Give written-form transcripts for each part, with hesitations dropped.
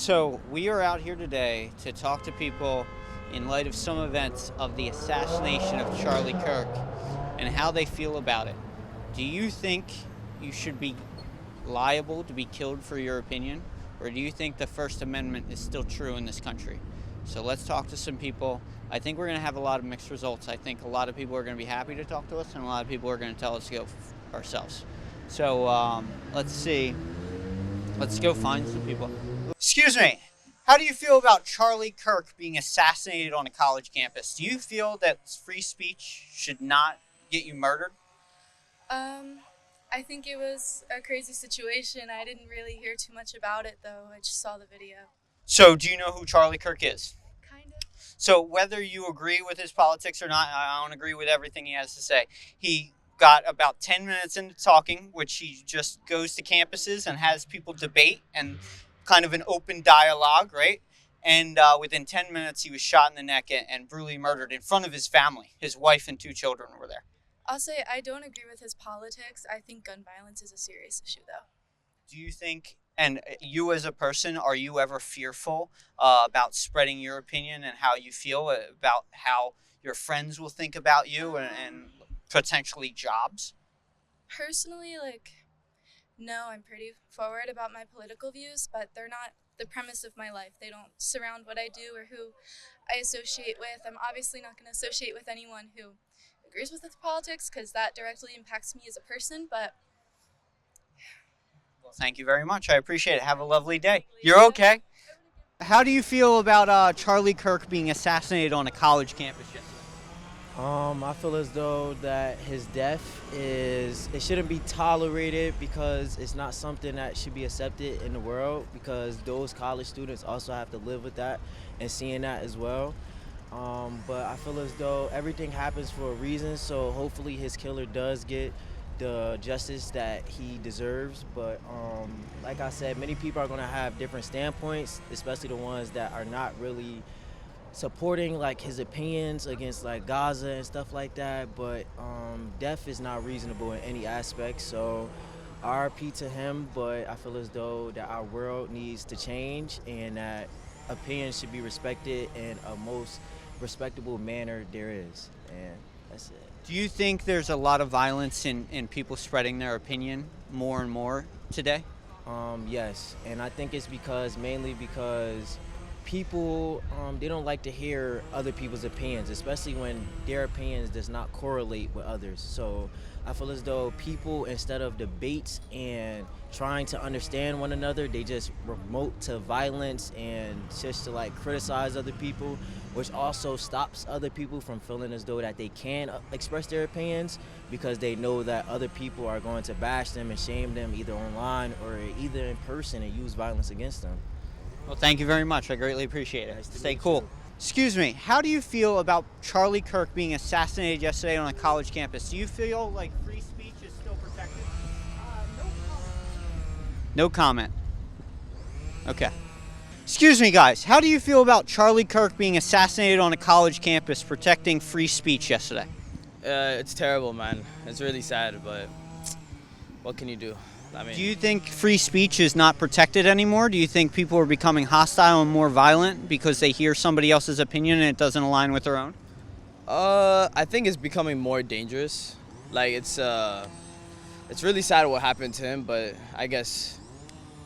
So we are out here today to talk to people in light of some events of the assassination of Charlie Kirk and how they feel about it. Do you think you should be liable to be killed for your opinion, or do you think the First Amendment is still true in this country? So let's talk to some people. I think we're going to have a lot of mixed results. I think a lot of people are going to be happy to talk to us, and a lot of people are going to tell us to go ourselves. So let's see. Let's go find some people. Excuse me. How do you feel about Charlie Kirk being assassinated on a college campus? Do you feel that free speech should not get you murdered? I think it was a crazy situation. I didn't really hear too much about it, though. I just saw the video. So do you know who Charlie Kirk is? Kind of. So whether you agree with his politics or not, I don't agree with everything he has to say. He got about 10 minutes into talking, which he just goes to campuses and has people debate and kind of an open dialogue, right? And within 10 minutes, he was shot in the neck and brutally murdered in front of his family. His wife and 2 children were there. I'll say I don't agree with his politics. I think gun violence is a serious issue, though. Do you think, and you as a person, are you ever fearful about spreading your opinion and how you feel about how your friends will think about you and potentially jobs? Personally, no, I'm pretty forward about my political views, but they're not the premise of my life. They don't surround what I do or who I associate with. I'm obviously not going to associate with anyone who agrees with his politics because that directly impacts me as a person, but... Well, thank you very much. I appreciate it. Have a lovely day. You're okay? How do you feel about Charlie Kirk being assassinated on a college campus yesterday? I feel as though that his death it shouldn't be tolerated because it's not something that should be accepted in the world, because those college students also have to live with that and seeing that as well. But I feel as though everything happens for a reason, so hopefully his killer does get the justice that he deserves. But like I said, many people are going to have different standpoints, especially the ones that are not really supporting his opinions against Gaza and stuff like that. But death is not reasonable in any aspect, so RIP to him. But I feel as though that our world needs to change and that opinions should be respected in a most respectable manner there is, and that's it. Do you think there's a lot of violence in people spreading their opinion more and more today? Yes, and I think it's mainly because people they don't like to hear other people's opinions, especially when their opinions does not correlate with others. So I feel as though people, instead of debates and trying to understand one another, they just remote to violence and just to criticize other people, which also stops other people from feeling as though that they can express their opinions, because they know that other people are going to bash them and shame them either online or either in person and use violence against them. Well, thank you very much. I greatly appreciate it. Nice to Stay meet cool. you. Excuse me, how do you feel about Charlie Kirk being assassinated yesterday on a college campus? Do you feel like free speech is still protected? No comment. Okay. Excuse me, guys. How do you feel about Charlie Kirk being assassinated on a college campus, protecting free speech yesterday? It's terrible, man. It's really sad, but what can you do? Do you think free speech is not protected anymore? Do you think people are becoming hostile and more violent because they hear somebody else's opinion and it doesn't align with their own? I think it's becoming more dangerous. It's really sad what happened to him, but I guess,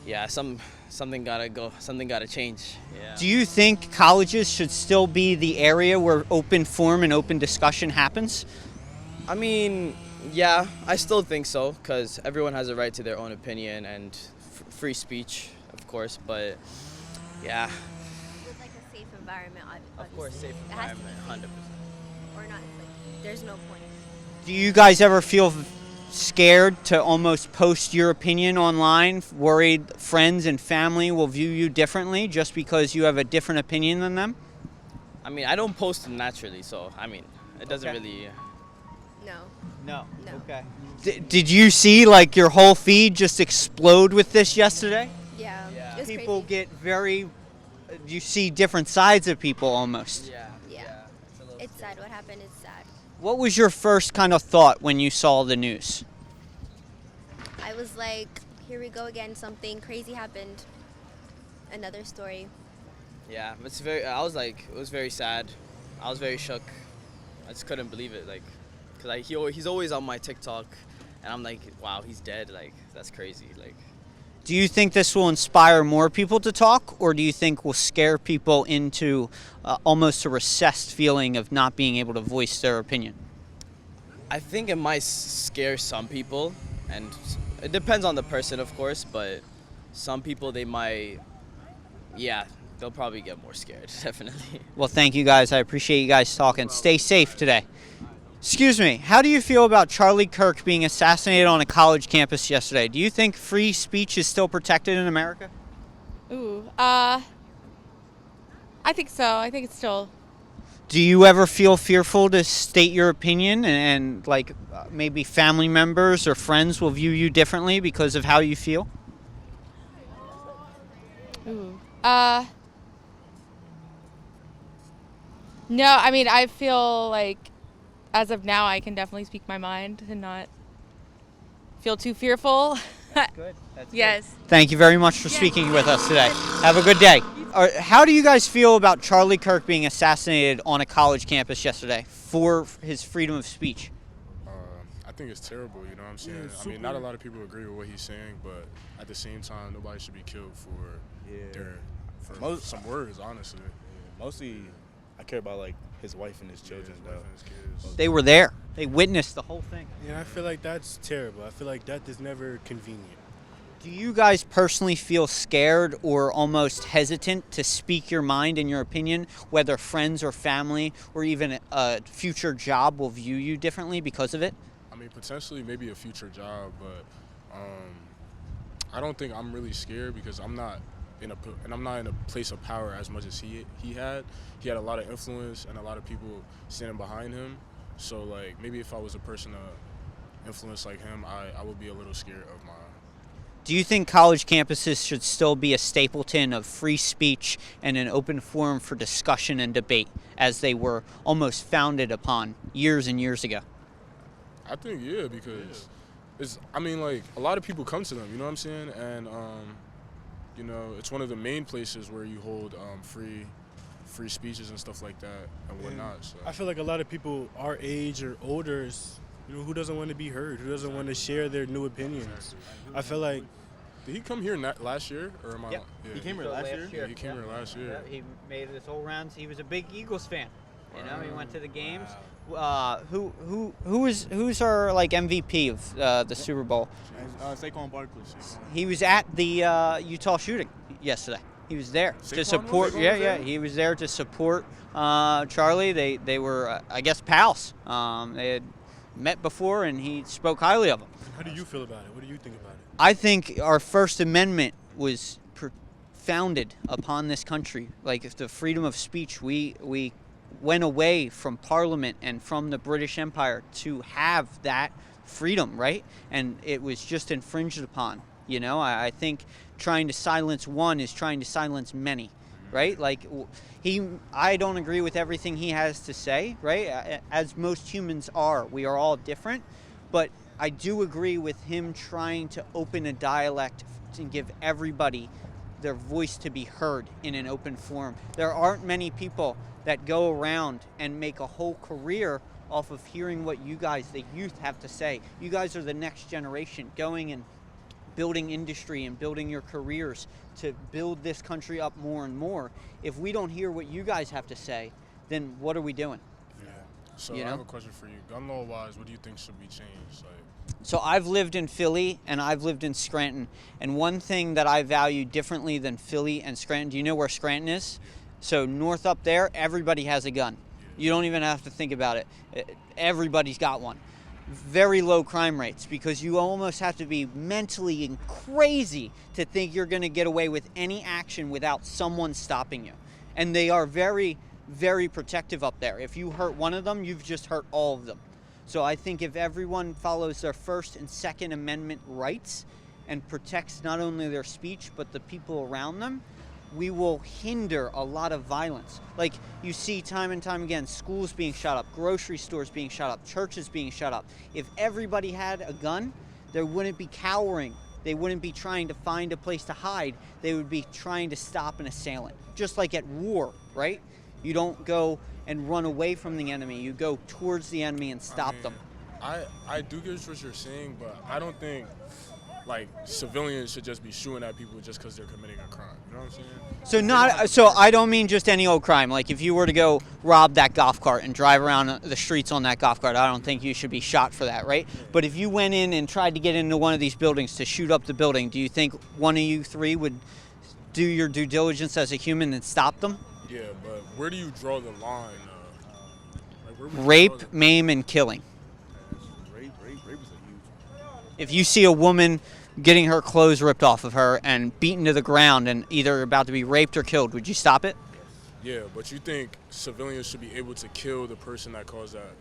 yeah, something gotta go. Something gotta change. Yeah. Do you think colleges should still be the area where open forum and open discussion happens? I mean, yeah, I still think so, because everyone has a right to their own opinion and free speech, of course, but yeah. With a safe environment, obviously. Of course, safe environment, 100%. Or not, there's no point. Do you guys ever feel scared to almost post your opinion online, worried friends and family will view you differently just because you have a different opinion than them? I mean, I don't post naturally, so, it doesn't Okay. really... No. No. Okay. Did you see your whole feed just explode with this yesterday? Yeah. Yeah. It was People crazy. get you see different sides of people almost. Yeah. Yeah. It's sad. What happened is sad. What was your first kind of thought when you saw the news? I was like, here we go again. Something crazy happened. another story. Yeah, it was very sad. I was very shook. I just couldn't believe it, like, cause he's always on my TikTok, and I'm like, wow, he's dead. Like, that's crazy. Like, Do you think this will inspire more people to talk, or do you think will scare people into almost a recessed feeling of not being able to voice their opinion? I think it might scare some people, and it depends on the person, of course, but some people, they might, yeah, they'll probably get more scared, definitely. Well, thank you guys. I appreciate you guys talking. Stay safe today. Excuse me, how do you feel about Charlie Kirk being assassinated on a college campus yesterday? Do you think free speech is still protected in America? Ooh, I think so. I think it's still. Do you ever feel fearful to state your opinion and like maybe family members or friends will view you differently because of how you feel? Ooh. No, I mean, I feel like as of now, I can definitely speak my mind and not feel too fearful. Good. That's Yes. Thank you very much for speaking with us today. Have a good day. How do you guys feel about Charlie Kirk being assassinated on a college campus yesterday for his freedom of speech? I think it's terrible, you know what I'm saying? I mean, not a lot of people agree with what he's saying, but at the same time, nobody should be killed for some words, honestly. Mostly, I care about like his wife and his children, His wife and his kids. They were there. They witnessed the whole thing. Yeah, I feel like that's terrible. I feel like death is never convenient. Do you guys personally feel scared or almost hesitant to speak your mind and your opinion, whether friends or family or even a future job will view you differently because of it? I mean, potentially maybe a future job, but I don't think I'm really scared because I'm not in a place of power as much as he had. He had a lot of influence and a lot of people standing behind him. So like maybe if I was a person of influence like him, I would be a little scared of my. Do you think college campuses should still be a stapleton of free speech and an open forum for discussion and debate as they were almost founded upon years and years ago? I think yeah, because I mean like a lot of people come to them, you know what I'm saying? And you know, it's one of the main places where you hold free speeches and stuff like that and whatnot. So. I feel like a lot of people our age or older, who doesn't want to be heard, who doesn't want to share their new opinions. I feel like. Did he come here last year, or am I? Yep. Yeah. He came here last year? Yeah, he came here last year. Yeah, he made his whole rounds. He was a big Eagles fan. You know, he went to the games. Wow. Who's our like MVP of the Super Bowl? Saquon Barkley. He was at the Utah shooting yesterday. He was there to Saquon support. was Yeah, there? he was there to support Charlie. They were, I guess, pals. They had met before, and he spoke highly of him. How do you feel about it? What do you think about it? I think our First Amendment was founded upon this country. Like if the freedom of speech, we went away from Parliament and from the British Empire to have that freedom, right? And it was just infringed upon. You know, I think trying to silence one is trying to silence many, right? Like I don't agree with everything he has to say, right? As most humans are, we are all different, but I do agree with him trying to open a dialect and give everybody their voice to be heard in an open forum. There aren't many people that go around and make a whole career off of hearing what you guys, the youth, have to say. You guys are the next generation going and building industry and building your careers to build this country up more and more. If we don't hear what you guys have to say, then what are we doing? Yeah. So You I know? have a question for you. Gun law wise, what do you think should be changed? Like. So I've lived in Philly and I've lived in Scranton. And one thing that I value differently than Philly and Scranton, do you know where Scranton is? So north up there, everybody has a gun. You don't even have to think about it. Everybody's got one. Very low crime rates because you almost have to be mentally and crazy to think you're going to get away with any action without someone stopping you. And they are very, very protective up there. If you hurt one of them, you've just hurt all of them. So I think if everyone follows their First and Second Amendment rights and protects not only their speech but the people around them, we will hinder a lot of violence. Like you see time and time again, schools being shot up, grocery stores being shot up, churches being shot up. If everybody had a gun, there wouldn't be cowering They wouldn't be trying to find a place to hide. They would be trying to stop an assailant. Just like at war, right? You don't go and run away from the enemy. You go towards the enemy and stop them. I do get what you're saying, but I don't think like civilians should just be shooting at people just because they're committing a crime. You know what I'm saying? So I don't mean just any old crime. Like if you were to go rob that golf cart and drive around the streets on that golf cart, I don't think you should be shot for that, right? But if you went in and tried to get into one of these buildings to shoot up the building, do you think one of you three would do your due diligence as a human and stop them? Yeah, but where do you draw the line? Like where would you draw Rape, the- maim, and killing. Rape is a huge. If you see a woman getting her clothes ripped off of her and beaten to the ground and either about to be raped or killed, would you stop it? Yeah, but you think civilians should be able to kill the person that caused that?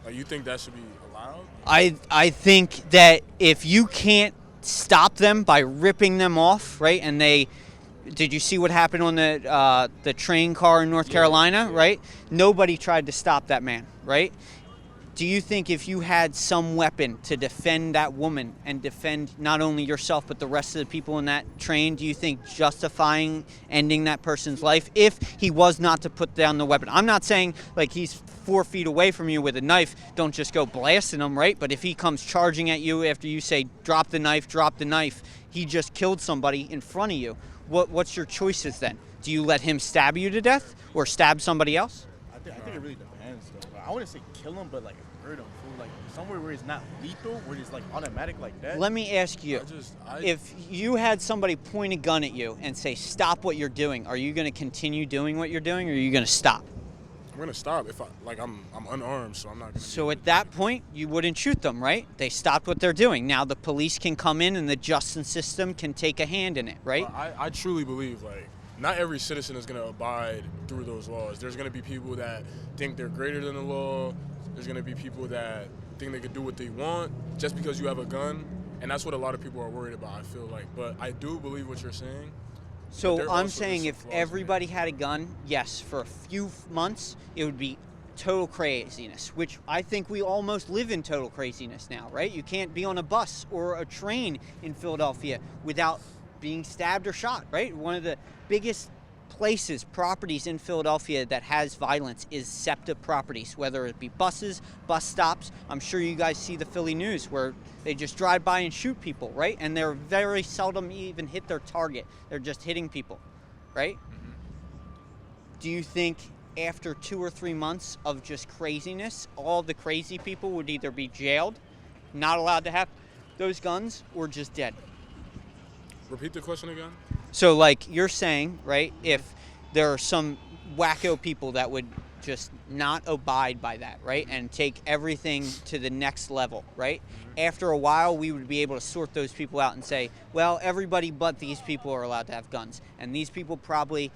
Like you think that should be allowed? I think that if you can't stop them by ripping them off, right? And did you see what happened on the train car in North Carolina, right? Nobody tried to stop that man, right? Do you think if you had some weapon to defend that woman and defend not only yourself but the rest of the people in that train, do you think justifying ending that person's life if he was not to put down the weapon? I'm not saying like he's 4 feet away from you with a knife, don't just go blasting him, right? But if he comes charging at you after you say drop the knife, he just killed somebody in front of you. What's your choices then? Do you let him stab you to death or stab somebody else? I think it really depends though. Like, I wouldn't say kill him, but like hurt him. Fool. Like somewhere where it's not lethal, where it's like automatic like that. Let me ask you, if you had somebody point a gun at you and say stop what you're doing, are you going to continue doing what you're doing or are you going to stop? I'm gonna stop if I'm unarmed, so I'm not gonna. So at that point, you wouldn't shoot them, right? They stopped what they're doing. Now the police can come in and the justice system can take a hand in it, right? I truly believe like not every citizen is gonna abide through those laws. There's gonna be people that think they're greater than the law. There's gonna be people that think they can do what they want just because you have a gun, and that's what a lot of people are worried about. I feel like, but I do believe what you're saying. So I'm saying if everybody had a gun, yes, for a few months, it would be total craziness, which I think we almost live in total craziness now, right? You can't be on a bus or a train in Philadelphia without being stabbed or shot, right? One of the biggest properties in Philadelphia that has violence is SEPTA properties, whether it be buses, bus stops. I'm sure you guys see the Philly news where they just drive by and shoot people, right? And they're very seldom even hit their target. They're just hitting people, right? Mm-hmm. Do you think after 2 or 3 months of just craziness, all the crazy people would either be jailed, not allowed to have those guns, or just dead? Repeat the question again. So, like you're saying, right, if there are some wacko people that would just not abide by that, right, and take everything to the next level, right, after a while we would be able to sort those people out and say, well, everybody but these people are allowed to have guns. And these people probably,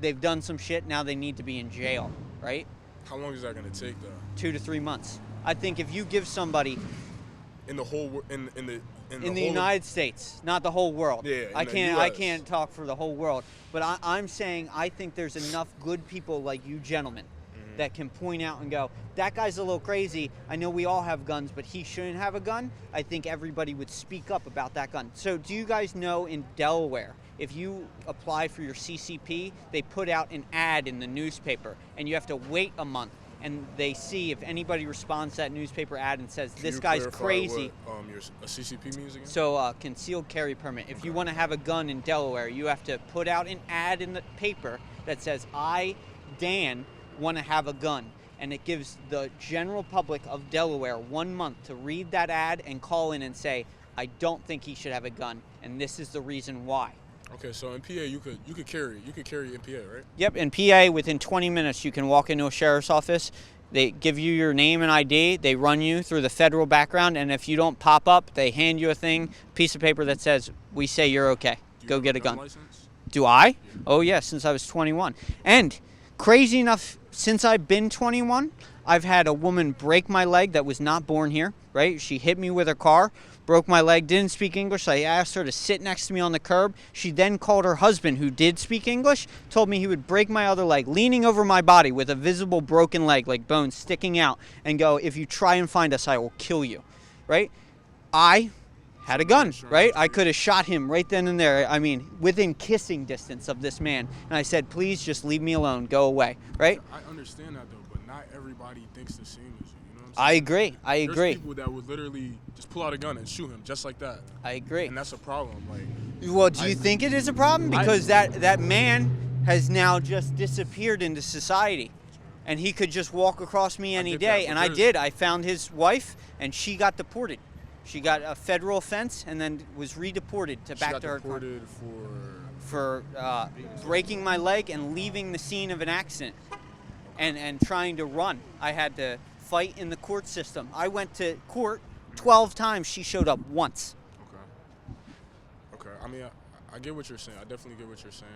they've done some shit, now they need to be in jail, right? How long is that going to take, though? 2 to 3 months. I think if you give somebody... In the whole... In the United States, not the whole world. Yeah, I can't talk for the whole world, but I'm saying I think there's enough good people like you gentlemen that can point out and go, that guy's a little crazy. I know we all have guns, but he shouldn't have a gun. I think everybody would speak up about that gun. So do you guys know in Delaware, if you apply for your CCP, they put out an ad in the newspaper and you have to wait a month. And they see if anybody responds to that newspaper ad and says, this guy's crazy. What your a CCP means again? So concealed carry permit. If you want to have a gun in Delaware, you have to put out an ad in the paper that says, I, Dan, want to have a gun. And it gives the general public of Delaware 1 month to read that ad and call in and say, I don't think he should have a gun, and this is the reason why. Okay, so in PA you could carry in PA, right? Yep, in PA within 20 minutes you can walk into a sheriff's office. They give you your name and ID. They run you through the federal background, and if you don't pop up, they hand you a piece of paper that says, we say you're okay. Go get a gun. License? Do I? Yeah. Oh, yes, since I was 21. And crazy enough, since I've been 21, I've had a woman break my leg that was not born here, right? She hit me with her car, broke my leg, didn't speak English. I asked her to sit next to me on the curb. She then called her husband, who did speak English, told me he would break my other leg, leaning over my body with a visible broken leg, like bones sticking out, and go, if you try and find us, I will kill you, right? I had a gun, right? I could have shot him right then and there. I mean, within kissing distance of this man. And I said, please just leave me alone. Go away, right? I understand that though, but not everybody thinks the same as you. You know what I'm saying? I agree. I agree. There's people that would literally just pull out a gun and shoot him just like that. I agree. And that's a problem. Like, Well, do you think it is a problem? Because that man has now just disappeared into society. And he could just walk across me any get day. that, And but I there's- did. I found his wife, and she got deported. She got a federal offense and then was redeported to she back got to her deported for breaking my leg and leaving the scene of an accident and trying to run. I had to fight in the court system. I went to court 12 times. She showed up once. Okay. I mean, I get what you're saying. I definitely get what you're saying.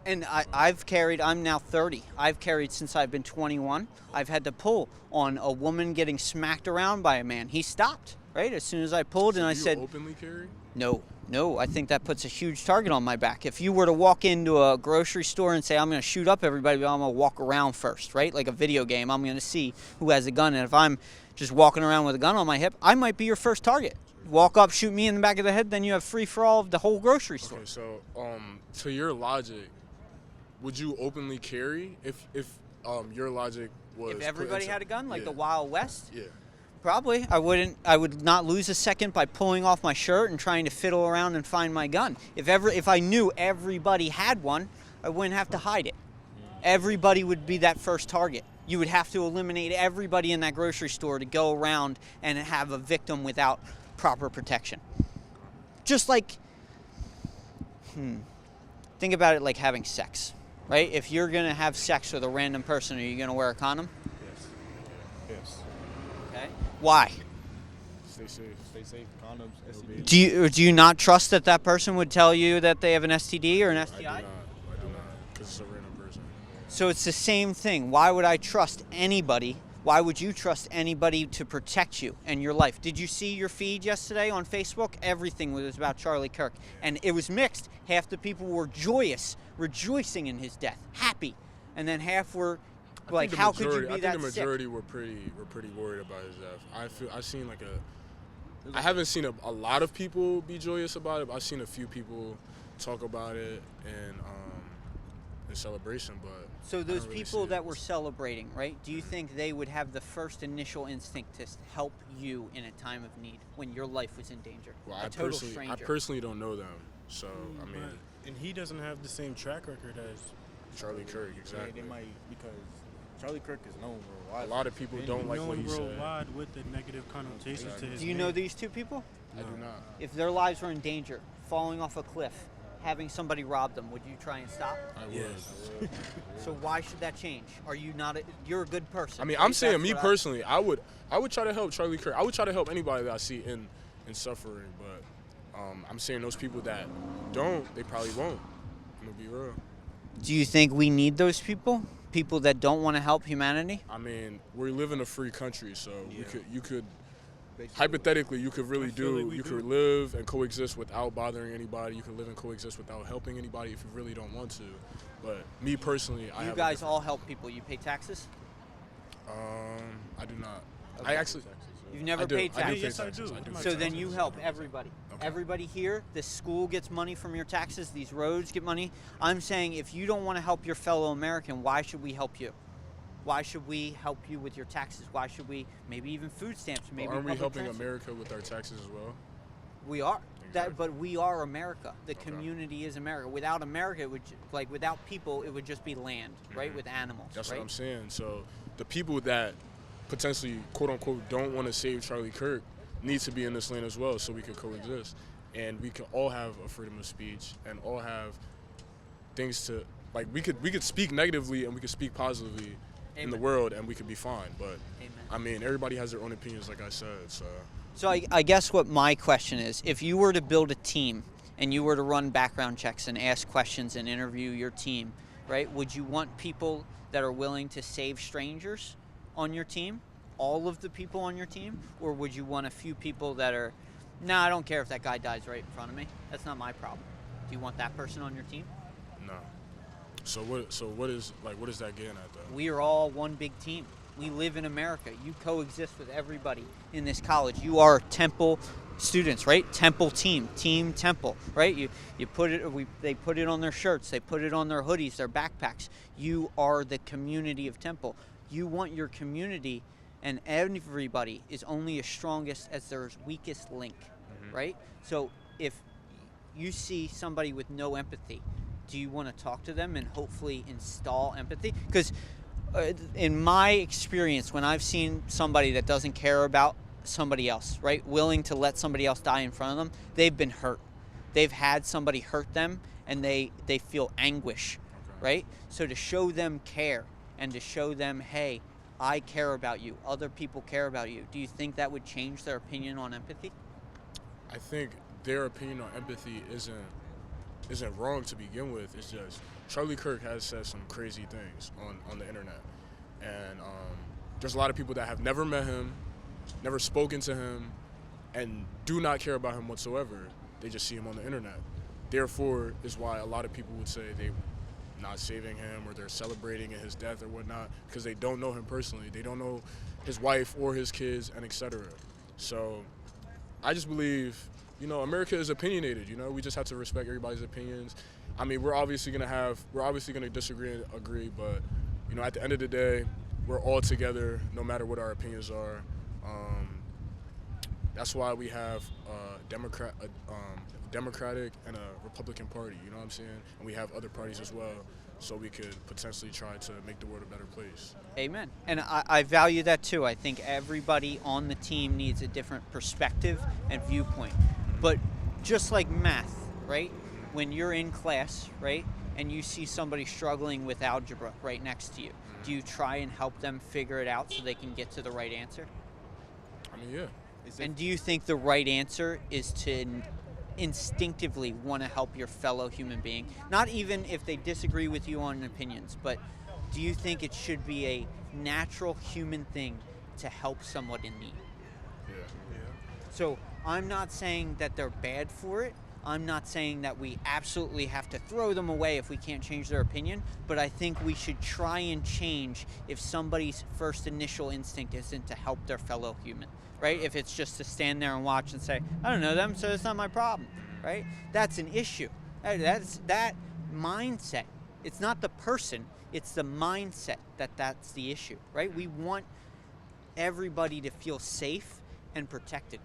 And I've carried, I'm now 30. I've carried since I've been 21. I've had to pull on a woman getting smacked around by a man. He stopped, right? As soon as I pulled and I you said, openly carry? no, I think that puts a huge target on my back. If you were to walk into a grocery store and say, I'm going to shoot up everybody, but I'm going to walk around first, right? Like a video game, I'm going to see who has a gun. And if I'm just walking around with a gun on my hip, I might be your first target. Walk up, shoot me in the back of the head, then you have free for all of the whole grocery store. Okay, so to your logic, would you openly carry if your logic was If everybody had a gun, like the Wild West? Yeah. Probably. I would not lose a second by pulling off my shirt and trying to fiddle around and find my gun. If I knew everybody had one, I wouldn't have to hide it. Everybody would be that first target. You would have to eliminate everybody in that grocery store to go around and have a victim without proper protection. Just like, think about it like having sex, right? If you're going to have sex with a random person, are you going to wear a condom? Yes. Okay. Why? Stay safe. Stay safe. Condoms. STDs. Do you not trust that person would tell you that they have an STD or an I do STI? not. Because it's a random person. So it's the same thing. Why would I trust anybody? Why would you trust anybody to protect you and your life? Did you see your feed yesterday on Facebook? Everything was about Charlie Kirk. And it was mixed. Half the people were joyous, rejoicing in his death, happy. And then half were like, how could you be that sick? I think the majority were pretty worried about his death. I haven't seen a lot of people be joyous about it, but I've seen a few people talk about it in celebration. But So those people that were celebrating, right? Do you think they would have the first initial instinct to help you in a time of need when your life was in danger? Well, a total stranger. I personally don't know them, so I mean, And he doesn't have the same track record as Charlie Kirk, exactly. Yeah, they might, because Charlie Kirk is known worldwide. A lot of people don't like what known he said. worldwide with the negative connotations to his Do you name. know these two people? I do not. If their lives were in danger, falling off a cliff, having somebody rob them, would you try and stop? I would. So why should that change? Are you not? You're a good person. I mean, At I'm least saying that's me what personally, I would try to help Charlie Kirk. I would try to help anybody that I see in suffering, but I'm saying those people that don't, they probably won't. I'm gonna be real. Do you think we need those people? People that don't want to help humanity? I mean, we live in a free country, so you could hypothetically, you could really you could live and coexist without bothering anybody. You could live and coexist without helping anybody if you really don't want to. But me personally, I You have guys all help people. You pay taxes? I do not. I actually. You've never I do. paid I do taxes? pay Yes, I taxes. do. I do pay So then taxes. you help everybody. Okay. Everybody here, this school gets money from your taxes, these roads get money. I'm saying if you don't want to help your fellow American, why should we help you? Why should we help you with your taxes? Why should we, maybe even food stamps, maybe Aren't we public helping transport? America with our taxes as well? We are. Exactly. But we are America. The community is America. Without America, it would without people, it would just be land, right? With animals. That's right? what I'm saying. So the people that potentially, quote unquote, don't want to save Charlie Kirk need to be in this land as well, so we can coexist, and we can all have a freedom of speech and all have things to like. We could speak negatively and we could speak positively in the world, and we could be fine. But Amen. I mean, everybody has their own opinions, like I said. So I guess what my question is, if you were to build a team and you were to run background checks and ask questions and interview your team, right, would you want people that are willing to save strangers on your team, all of the people on your team, or would you want a few people that are, I don't care if that guy dies right in front of me. That's not my problem. Do you want that person on your team? No. So what is that getting at though? We are all one big team. We live in America. You coexist with everybody in this college. You are Temple students, right? Temple team Temple, right? You put it. They put it on their shirts. They put it on their hoodies, their backpacks. You are the community of Temple. You want your community, and everybody is only as strongest as their weakest link, right? So if you see somebody with no empathy, do you want to talk to them and hopefully install empathy? Because in my experience, when I've seen somebody that doesn't care about somebody else, right, willing to let somebody else die in front of them, they've been hurt. They've had somebody hurt them, and they feel anguish, right? So to show them care and to show them, hey, I care about you, other people care about you, do you think that would change their opinion on empathy? I think their opinion on empathy isn't wrong to begin with. It's just Charlie Kirk has said some crazy things on the internet, and there's a lot of people that have never met him, never spoken to him, and do not care about him whatsoever. They just see him on the internet. Therefore is why a lot of people would say they're not saving him or they're celebrating his death or whatnot, because they don't know him personally. They don't know his wife or his kids, and etc. So I just believe, America is opinionated. We just have to respect everybody's opinions. I mean, we're obviously gonna disagree and agree, but at the end of the day, we're all together, no matter what our opinions are. That's why we have a Democratic and a Republican Party. You know what I'm saying? And we have other parties as well, so we could potentially try to make the world a better place. Amen. And I value that too. I think everybody on the team needs a different perspective and viewpoint. But just like math, right? When you're in class, right, and you see somebody struggling with algebra right next to you, do you try and help them figure it out so they can get to the right answer? I mean, yeah. And do you think the right answer is to instinctively want to help your fellow human being? Not even if they disagree with you on opinions, but do you think it should be a natural human thing to help someone in need? Yeah. So I'm not saying that they're bad for it. I'm not saying that we absolutely have to throw them away if we can't change their opinion, but I think we should try and change if somebody's first initial instinct isn't to help their fellow human, right? If it's just to stand there and watch and say, I don't know them, so it's not my problem, right? That's an issue. That's that mindset. It's not the person, it's the mindset that's the issue, right? We want everybody to feel safe and protected.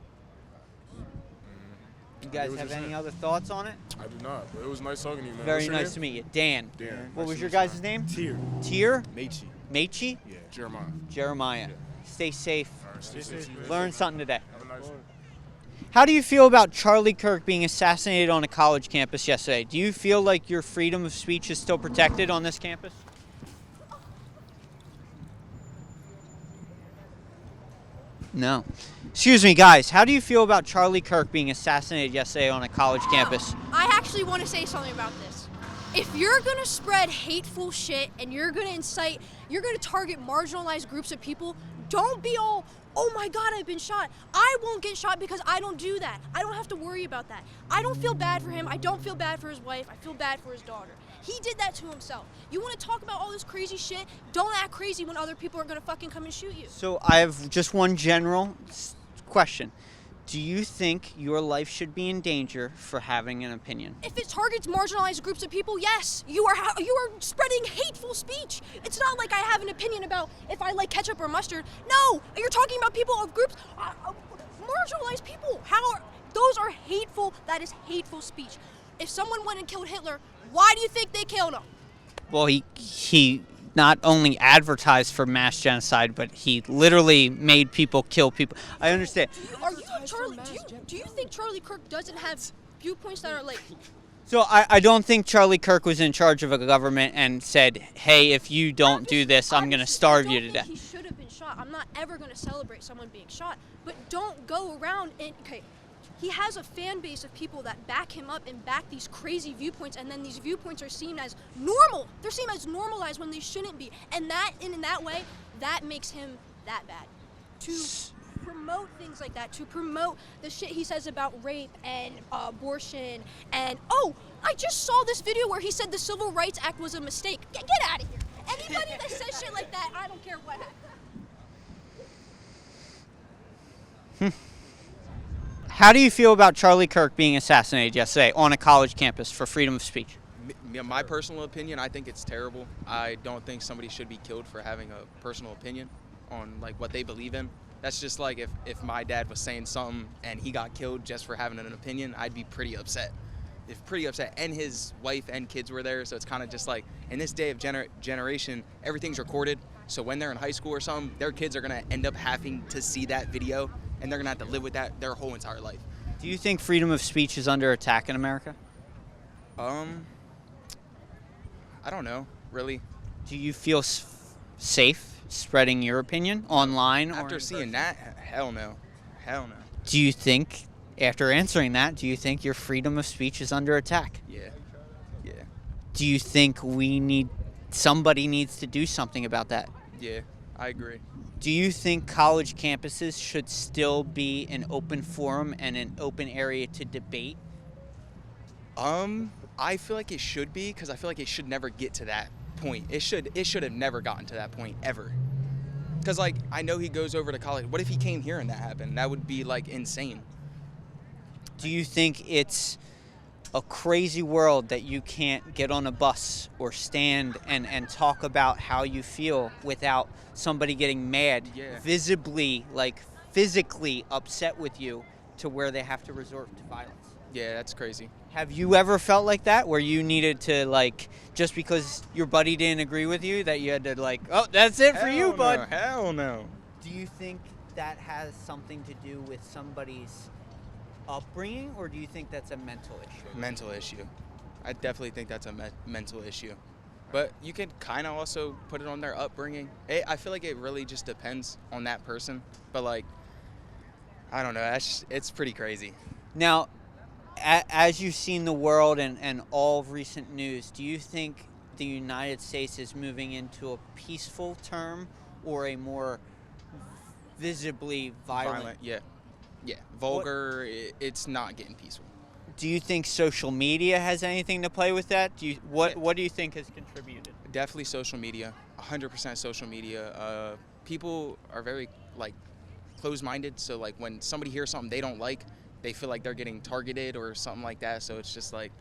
You guys have any other thoughts on it? I do not, but it was nice talking to you, man. Very What's your nice name? to meet you. Dan. Dan. What Nice was to your meet guys' name? Tier. Tier? Mechi. Mechi? Yeah. Jeremiah. Jeremiah. Yeah. Stay safe. All right, stay safe. Learn something today. Have a nice one. How do you feel about Charlie Kirk being assassinated on a college campus yesterday? Do you feel like your freedom of speech is still protected on this campus? No. Excuse me, guys. How do you feel about Charlie Kirk being assassinated yesterday on a college campus? I actually want to say something about this. If you're going to spread hateful shit and you're going to target marginalized groups of people, don't be all, oh my God, I've been shot. I won't get shot because I don't do that. I don't have to worry about that. I don't feel bad for him. I don't feel bad for his wife. I feel bad for his daughter. He did that to himself. You want to talk about all this crazy shit? Don't act crazy when other people are going to fucking come and shoot you. So I have just one general question. Do you think your life should be in danger for having an opinion? If it targets marginalized groups of people, yes, you are spreading hateful speech. It's not like I have an opinion about if I like ketchup or mustard. No, you're talking about people of groups, marginalized people. Those are hateful. That is hateful speech. If someone went and killed Hitler, why do you think they killed him? Well, he not only advertised for mass genocide, but he literally made people kill people. I understand. Do you think Charlie Kirk doesn't have viewpoints that are like? So I don't think Charlie Kirk was in charge of a government and said, hey, if you don't do this, I'm going to starve you to death. He should have been shot. I'm not ever going to celebrate someone being shot. But don't go around and, okay, he has a fan base of people that back him up and back these crazy viewpoints, and then these viewpoints are seen as normal. They're seen as normalized when they shouldn't be. And in that way, that makes him that bad. To promote things like that, to promote the shit he says about rape and abortion, and I just saw this video where he said the Civil Rights Act was a mistake. Get out of here. Anybody that says shit like that, I don't care what happens. How do you feel about Charlie Kirk being assassinated yesterday on a college campus for freedom of speech? My personal opinion, I think it's terrible. I don't think somebody should be killed for having a personal opinion on like what they believe in. That's just like if my dad was saying something and he got killed just for having an opinion, I'd be pretty upset. And his wife and kids were there, so it's kind of just like in this day of generation, everything's recorded. So when they're in high school or something, their kids are gonna end up having to see that video, and they're gonna have to live with that their whole entire life. Do you think freedom of speech is under attack in America? I don't know, really. Do you feel safe spreading your opinion online? After seeing that, hell no. Hell no. Do you think, after answering that, do you think your freedom of speech is under attack? Yeah. Yeah. Do you think somebody needs to do something about that? Yeah, I agree. Do you think college campuses should still be an open forum and an open area to debate? I feel like it should be, because I feel like it should never get to that point. It should have never gotten to that point ever. Because like I know he goes over to college. What if he came here and that happened? That would be like insane. Do you think it's a crazy world that you can't get on a bus or stand and talk about how you feel without somebody getting mad, visibly, like physically upset with you to where they have to resort to violence? Yeah, that's crazy. Have you ever felt like that, where you needed to, like, just because your buddy didn't agree with you, that you had to, like, oh, that's it for you, bud? Hell no. Do you think that has something to do with somebody's upbringing, or do you think that's a mental issue? Mental issue. I definitely think that's a mental issue. But you could kind of also put it on their upbringing. I feel like it really just depends on that person. But, like, I don't know. It's pretty crazy. Now, as you've seen the world and all of recent news, do you think the United States is moving into a peaceful term or a more visibly violent? Yeah. Vulgar. It's not getting peaceful. Do you think social media has anything to play with that? What do you think has contributed? Definitely social media. 100% social media. People are very like closed-minded. So like when somebody hears something they don't like, they feel like they're getting targeted or something like that. So it's just like,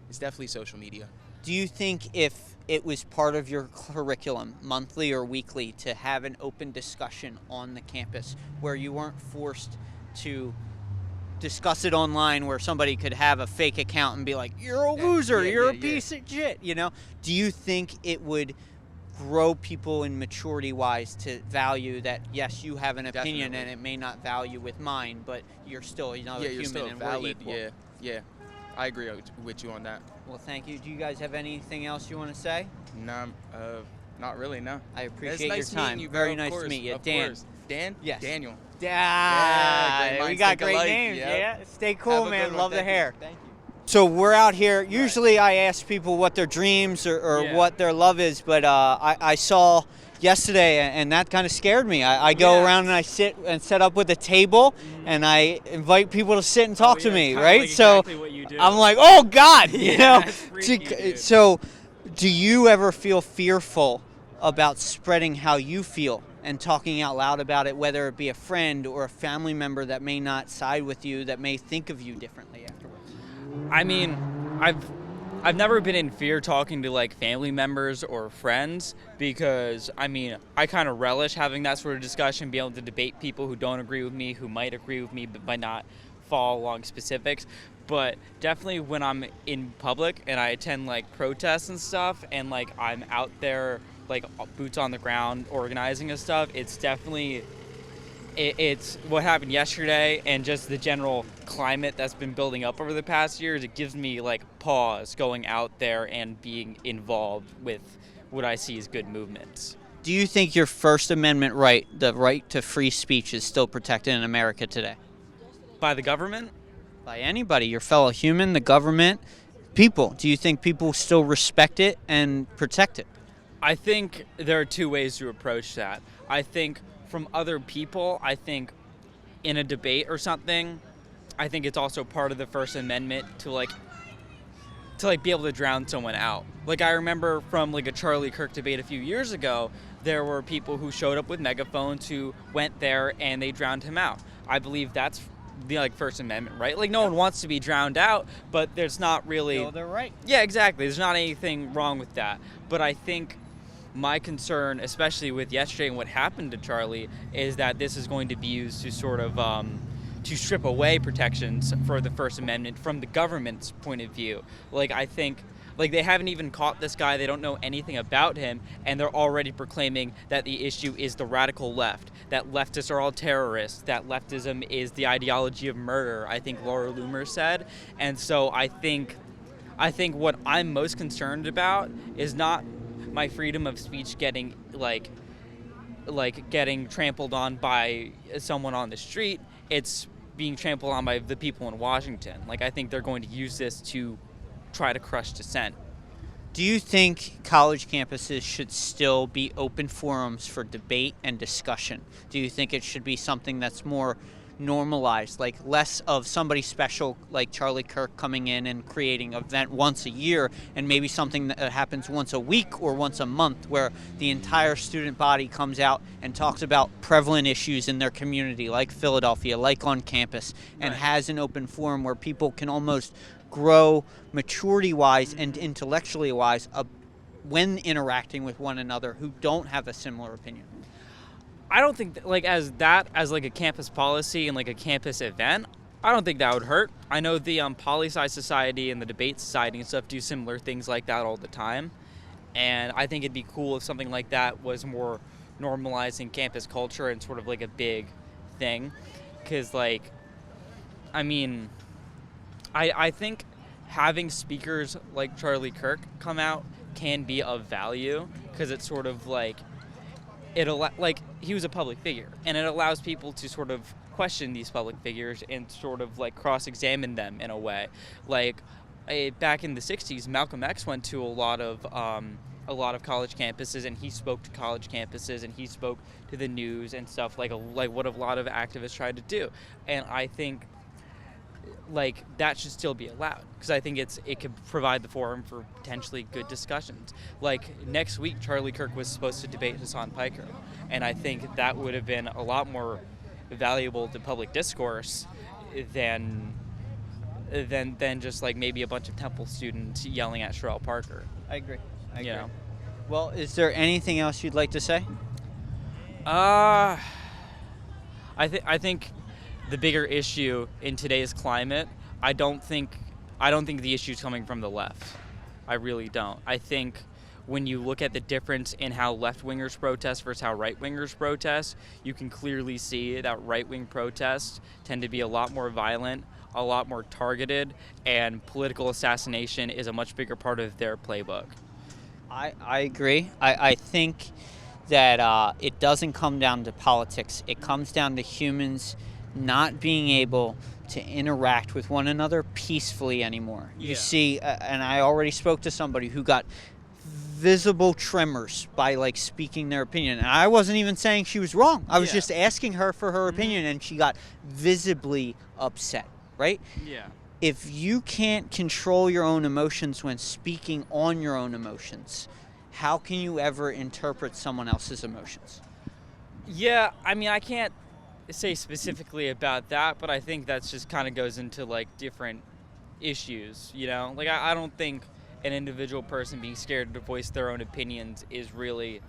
it's definitely social media. Do you think if it was part of your curriculum, monthly or weekly, to have an open discussion on the campus where you weren't forced to discuss it online, where somebody could have a fake account and be like, you're a loser, you're a piece of shit, you know? Do you think it would grow people in maturity-wise to value that, yes, you have an opinion and it may not value with mine, but you're still another human still and valid. we're equal? Yeah. I agree with you on that. Well, thank you. Do you guys have anything else you want to say? No, not really, no. I appreciate nice your time. meeting you, Very bro. nice Of to meet you. course, Dan. Of course. Dan? Yes. Daniel. Yeah, great we got minds great think alike. names. Yep. Yeah, stay cool, Have a man. good one. Love the Thank you. hair. Thank you. So we're out here. Usually, I ask people what their dreams or what their love is, but I saw yesterday, and that kind of scared me. I go around and I sit and set up with a table, and I invite people to sit and talk to me, right? So exactly what you do. I'm like, oh God, you know. That's freaky, dude. So, do you ever feel fearful about spreading how you feel and talking out loud about it, whether it be a friend or a family member that may not side with you, that may think of you differently afterwards? I mean, I've never been in fear talking to like family members or friends, because I mean, I kind of relish having that sort of discussion, be able to debate people who don't agree with me, who might agree with me but might not fall along specifics. But definitely when I'm in public and I attend like protests and stuff, and like I'm out there like boots on the ground organizing and stuff, it's definitely it's what happened yesterday, and just the general climate that's been building up over the past years. It gives me like pause going out there and being involved with what I see as good movements. Do you think your First Amendment right, the right to free speech, is still protected in America today? By the government? By anybody, your fellow human, the government, people. Do you think people still respect it and protect it? I think there are two ways to approach that. I think from other people, I think in a debate or something, I think it's also part of the First Amendment to to like be able to drown someone out. Like I remember from like a Charlie Kirk debate a few years ago, there were people who showed up with megaphones who went there and they drowned him out. I believe that's the like First Amendment, right? Like no one wants to be drowned out, but there's not really. No, they're right. Yeah, exactly. There's not anything wrong with that. But I think my concern, especially with yesterday and what happened to Charlie, is that this is going to be used to sort of to strip away protections for the First Amendment from the government's point of view. Like I think, like they haven't even caught this guy, they don't know anything about him, and they're already proclaiming that the issue is the radical left, that leftists are all terrorists, that leftism is the ideology of murder, I think Laura Loomer said. And so I think what I'm most concerned about is not my freedom of speech getting getting trampled on by someone on the street. It's being trampled on by the people in Washington. Like I think they're going to use this to try to crush dissent. Do you think college campuses should still be open forums for debate and discussion? Do you think it should be something that's more normalized, like less of somebody special like Charlie Kirk coming in and creating an event once a year, and maybe something that happens once a week or once a month where the entire student body comes out and talks about prevalent issues in their community, like Philadelphia, like on campus, and has an open forum where people can almost grow maturity-wise and intellectually-wise when interacting with one another who don't have a similar opinion? I don't think as like a campus policy and like a campus event, I don't think that would hurt. I know the Poli-Sci Society and the Debate Society and stuff do similar things like that all the time, and I think it'd be cool if something like that was more normalizing campus culture and sort of like a big thing, because like, I mean, I think having speakers like Charlie Kirk come out can be of value, because it's sort of like he was a public figure, and it allows people to sort of question these public figures and sort of like cross-examine them in a way. Like back in the 60s, Malcolm X went to a lot of college campuses, and he spoke to college campuses, and he spoke to the news and stuff like what a lot of activists tried to do. And I think like that should still be allowed, because I think it could provide the forum for potentially good discussions. Like next week, Charlie Kirk was supposed to debate Hassan Piker, and I think that would have been a lot more valuable to public discourse than just like maybe a bunch of Temple students yelling at Sherelle Parker. I agree. You know? Well, is there anything else you'd like to say? I think the bigger issue in today's climate, I don't think the issue is coming from the left. I really don't. I think when you look at the difference in how left-wingers protest versus how right-wingers protest, you can clearly see that right-wing protests tend to be a lot more violent, a lot more targeted, and political assassination is a much bigger part of their playbook. I agree. I think that it doesn't come down to politics. It comes down to humans not being able to interact with one another peacefully anymore. You see, and I already spoke to somebody who got visible tremors by like speaking their opinion, and I wasn't even saying she was wrong. I was just asking her for her opinion, and she got visibly upset, right? Yeah. If you can't control your own emotions when speaking on your own emotions, how can you ever interpret someone else's emotions? Yeah, I mean, I can't say specifically about that, but I think that's just kind of goes into like different issues, you know? Like I don't think an individual person being scared to voice their own opinions is really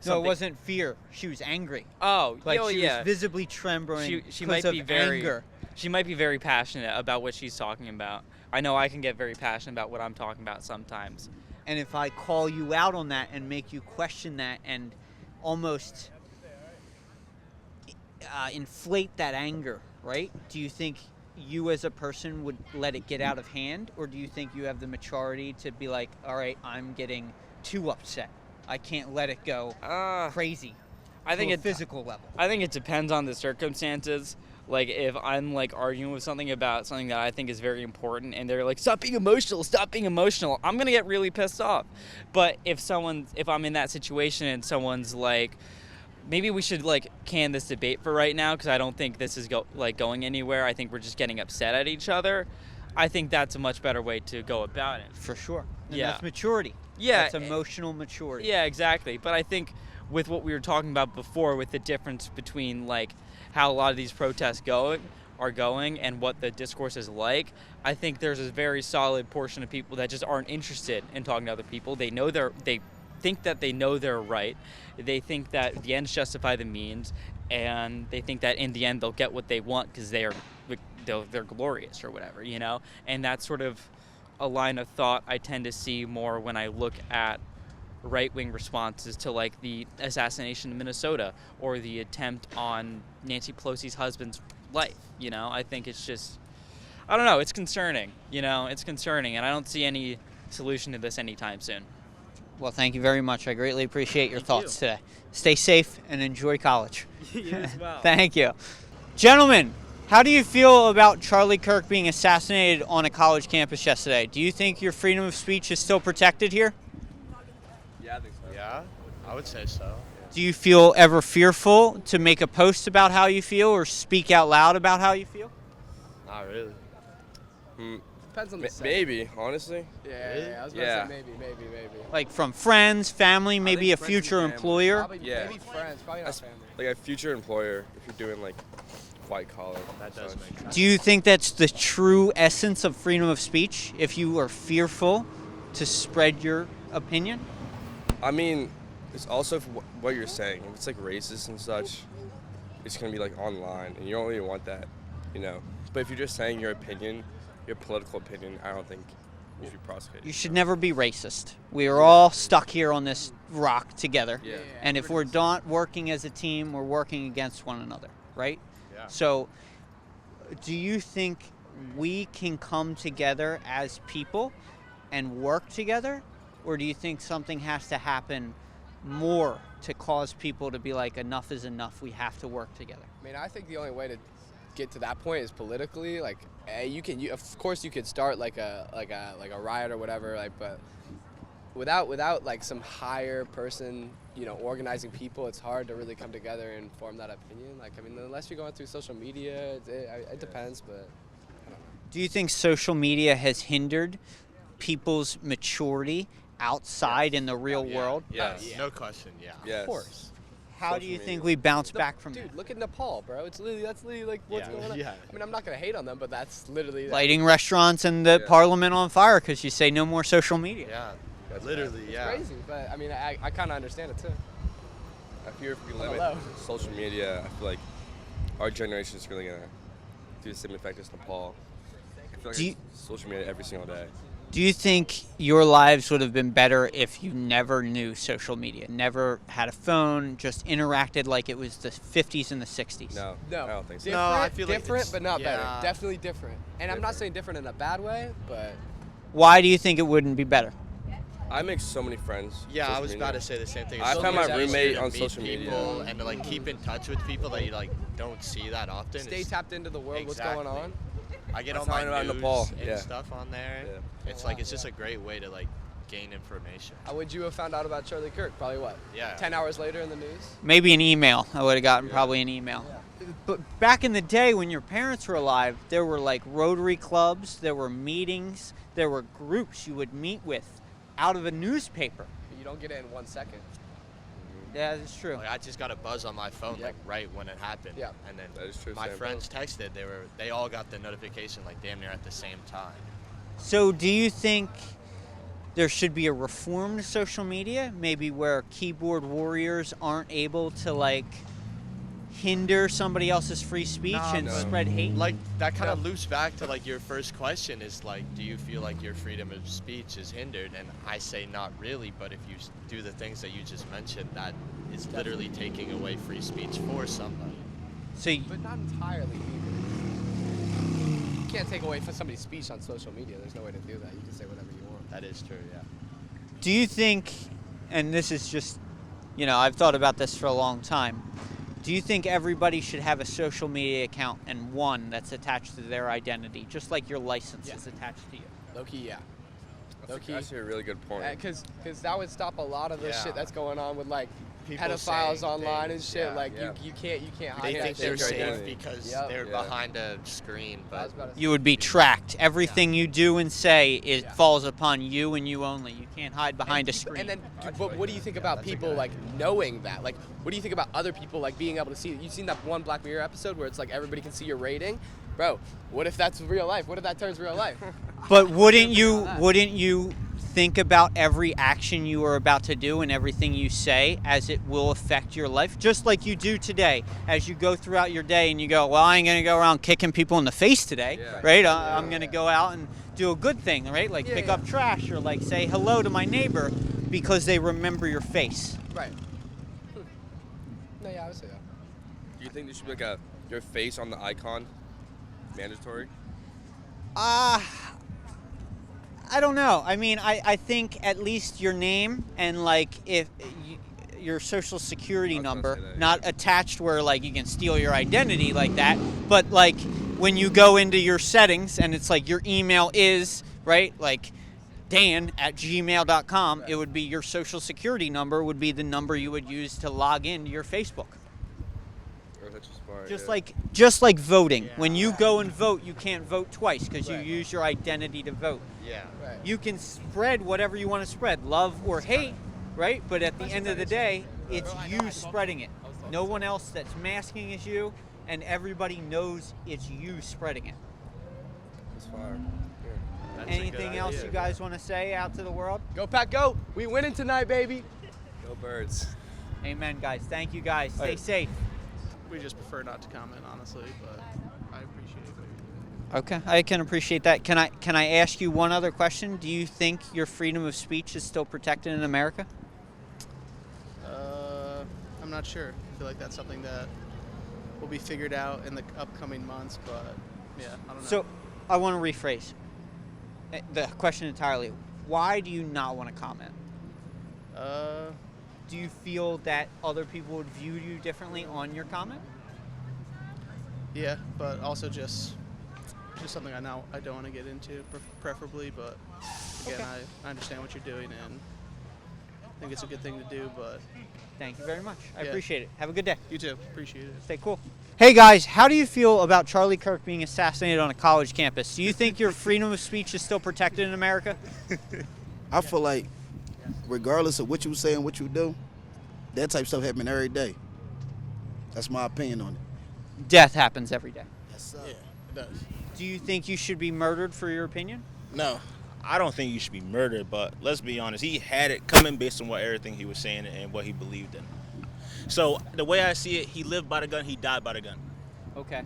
something. No, it wasn't fear. She was angry. Oh, like oh, she yeah. was visibly trembling She because might be of very anger. She might be very passionate about what she's talking about. I know I can get very passionate about what I'm talking about sometimes. And if I call you out on that and make you question that and almost inflate that anger, right? Do you think you as a person would let it get out of hand, or do you think you have the maturity to be like, all right, I'm getting too upset, I can't let it go crazy? I think to a physical level. I think it depends on the circumstances. Like if I'm like arguing with something about something that I think is very important, and they're like, stop being emotional, I'm gonna get really pissed off. But if I'm in that situation and someone's like, maybe we should like can this debate for right now because I don't think this is going anywhere. I think we're just getting upset at each other. I think that's a much better way to go about it. For sure. And Yeah. that's maturity. Yeah, That's emotional maturity. Yeah, exactly. But I think with what we were talking about before, with the difference between like how a lot of these protests are going and what the discourse is like, I think there's a very solid portion of people that just aren't interested in talking to other people. They think that they know they're right. They think that the ends justify the means, and they think that in the end they'll get what they want because they're glorious or whatever, you know. And that's sort of a line of thought I tend to see more when I look at right-wing responses to like the assassination in Minnesota or the attempt on Nancy Pelosi's husband's life. You know, I think it's just, I don't know, it's concerning. You know, it's concerning, and I don't see any solution to this anytime soon. Well, thank you very much. I greatly appreciate your thoughts today. Stay safe and enjoy college. You as well. Thank you. Gentlemen, how do you feel about Charlie Kirk being assassinated on a college campus yesterday? Do you think your freedom of speech is still protected here? Yeah, I think so. Yeah, I would say so. Do you feel ever fearful to make a post about how you feel or speak out loud about how you feel? Not really. Depends on the setting. Maybe, honestly. Yeah, I was going to say maybe. Like from friends, family, maybe a friends and future family. employer? Probably, Yeah. maybe friends, probably not family. Like a future employer, if you're doing like white collar. That does make sense. Do you think that's the true essence of freedom of speech? If you are fearful to spread your opinion? I mean, it's also what you're saying. If it's like racist and such, it's gonna be like online, and you don't really want that, you know. But if you're just saying your opinion, your political opinion, I don't think you should be prosecuted. You should never be racist. We are all stuck here on this rock together. Yeah. And if we're not working as a team, we're working against one another, right? Yeah. So, do you think we can come together as people and work together? Or do you think something has to happen more to cause people to be like, enough is enough, we have to work together? I mean, I think the only way to get to that point is politically. Like, of course, you could start like a riot or whatever. Like, but without like some higher person, you know, organizing people, it's hard to really come together and form that opinion. Like, I mean, unless you're going through social media, it depends. But I don't know. Do you think social media has hindered people's maturity outside in the real world? Yes. No question, yeah. Yes. Of course. How Social do you media. think we bounce back from Dude, look at Nepal, bro. That's literally like what's going on. Yeah. I mean, I'm not gonna hate on them, but that's literally lighting restaurants and the Yeah. parliament on fire because you say no more social media? Yeah, That's literally, It's yeah. crazy. But I mean, I kind of understand it too. I fear if we On the limit low. social media, I feel like our generation is really gonna do the same effect as Nepal. I feel like Do you- it's social media every single day. Do you think your lives would have been better if you never knew social media, never had a phone, just interacted like it was the 50s and the 60s? No, No, I don't think so. No, I feel like different, it's- but not better. yeah. Definitely different. And I'm not saying different in a bad way, but Why do you think it wouldn't be better? I make so many friends. Yeah, I social was media. about to say the same thing. I It's so found my much easier roommate to on meet social media. people and to like keep in touch with people that you like don't see that often. stay It's- tapped into the world. Exactly. What's going on? I get I all was my talking about news Nepal, and yeah. stuff on there. Yeah. It's like it's just a great way to like gain information. How would you have found out about Charlie Kirk? Probably what? Yeah. 10 hours later in the news. Maybe an email. I would have gotten probably an email. But back in the day when your parents were alive, there were like Rotary clubs, there were meetings, there were groups you would meet with out of a newspaper. But you don't get it in 1 second. Yeah, that's true. Like I just got a buzz on my phone Yep. like right when it happened. Yeah. And then That is true, my same. friends texted. They all got the notification like damn near at the same time. So do you think there should be a reformed social media, maybe where keyboard warriors aren't able to like hinder somebody else's free speech and no. spread hate? Like that kind of loops back to like your first question is like, do you feel like your freedom of speech is hindered? And I say not really, but if you do the things that you just mentioned, that is literally taking away free speech for somebody. So But not entirely either. You can't take away from somebody's speech on social media. There's no way to do that. You can say whatever you want. That is true, yeah. do you think, and this is just, you know, I've thought about this for a long time, do you think everybody should have a social media account and one that's attached to their identity, just like your license is attached to you? Low key, yeah. Low That's key. actually a really good point. Because that would stop a lot of the Yeah. shit that's going on with like pedophiles saying online and things, shit. yeah. like Yeah. you can't hide They that think shit. they're safe identity. because Yep. they're Yeah. behind a screen, but You would be tracked. Everything you do and say falls upon you and you only. You can't hide behind a screen. And then, but what do you think about people like knowing that? Like, what do you think about other people like being able to see? You've seen that one Black Mirror episode where it's like everybody can see your rating, bro. What if that's real life? What if that turns real life? But wouldn't you think about every action you are about to do and everything you say as it will affect your life? Just like you do today. As you go throughout your day and you go, well, I ain't going to go around kicking people in the face today, right? I'm going to go out and do a good thing, right? Like pick up trash or like say hello to my neighbor because they remember your face. Right. No, yeah, I would say that. Do you think there should be like your face on the icon mandatory? I don't know. I mean, I think at least your name and like if your social security number, not attached where like you can steal your identity like that, but like when you go into your settings and it's like your email is, right, like dan@gmail.com, it would be your social security number would be the number you would use to log into your Facebook. Or that's just smart, Just like voting. When you go and vote, you can't vote twice because you use your identity to vote. yeah. Right. You can spread whatever you want to spread, love or hate, right? But at the end of the day, it's you spreading it. No one else that's masking is you, and everybody knows it's you spreading it. That's fire. Anything else you guys want to say out to the world? Go Pack, go! We winning tonight, baby. Go Birds. Amen, guys. Thank you, guys. Stay safe. We just prefer not to comment, honestly, but I appreciate it. Okay, I can appreciate that. Can I ask you one other question? Do you think your freedom of speech is still protected in America? I'm not sure. I feel like that's something that will be figured out in the upcoming months, but yeah, I don't know. So, I want to rephrase the question entirely. Why do you not want to comment? Do you feel that other people would view you differently on your comment? Yeah, but also just something I don't want to get into, preferably. But again, I understand what you're doing, and I think it's a good thing to do. But thank you very much. I Yeah. appreciate it. Have a good day. You too. Appreciate it. Stay cool. Hey guys, how do you feel about Charlie Kirk being assassinated on a college campus? Do you think your freedom of speech is still protected in America? I feel like regardless of what you say and what you do, that type of stuff happens every day. That's my opinion on it. Death happens every day. Yeah, it does. Do you think you should be murdered for your opinion? No, I don't think you should be murdered, but let's be honest. He had it coming based on everything he was saying and what he believed in. So the way I see it, he lived by the gun, he died by the gun. Okay.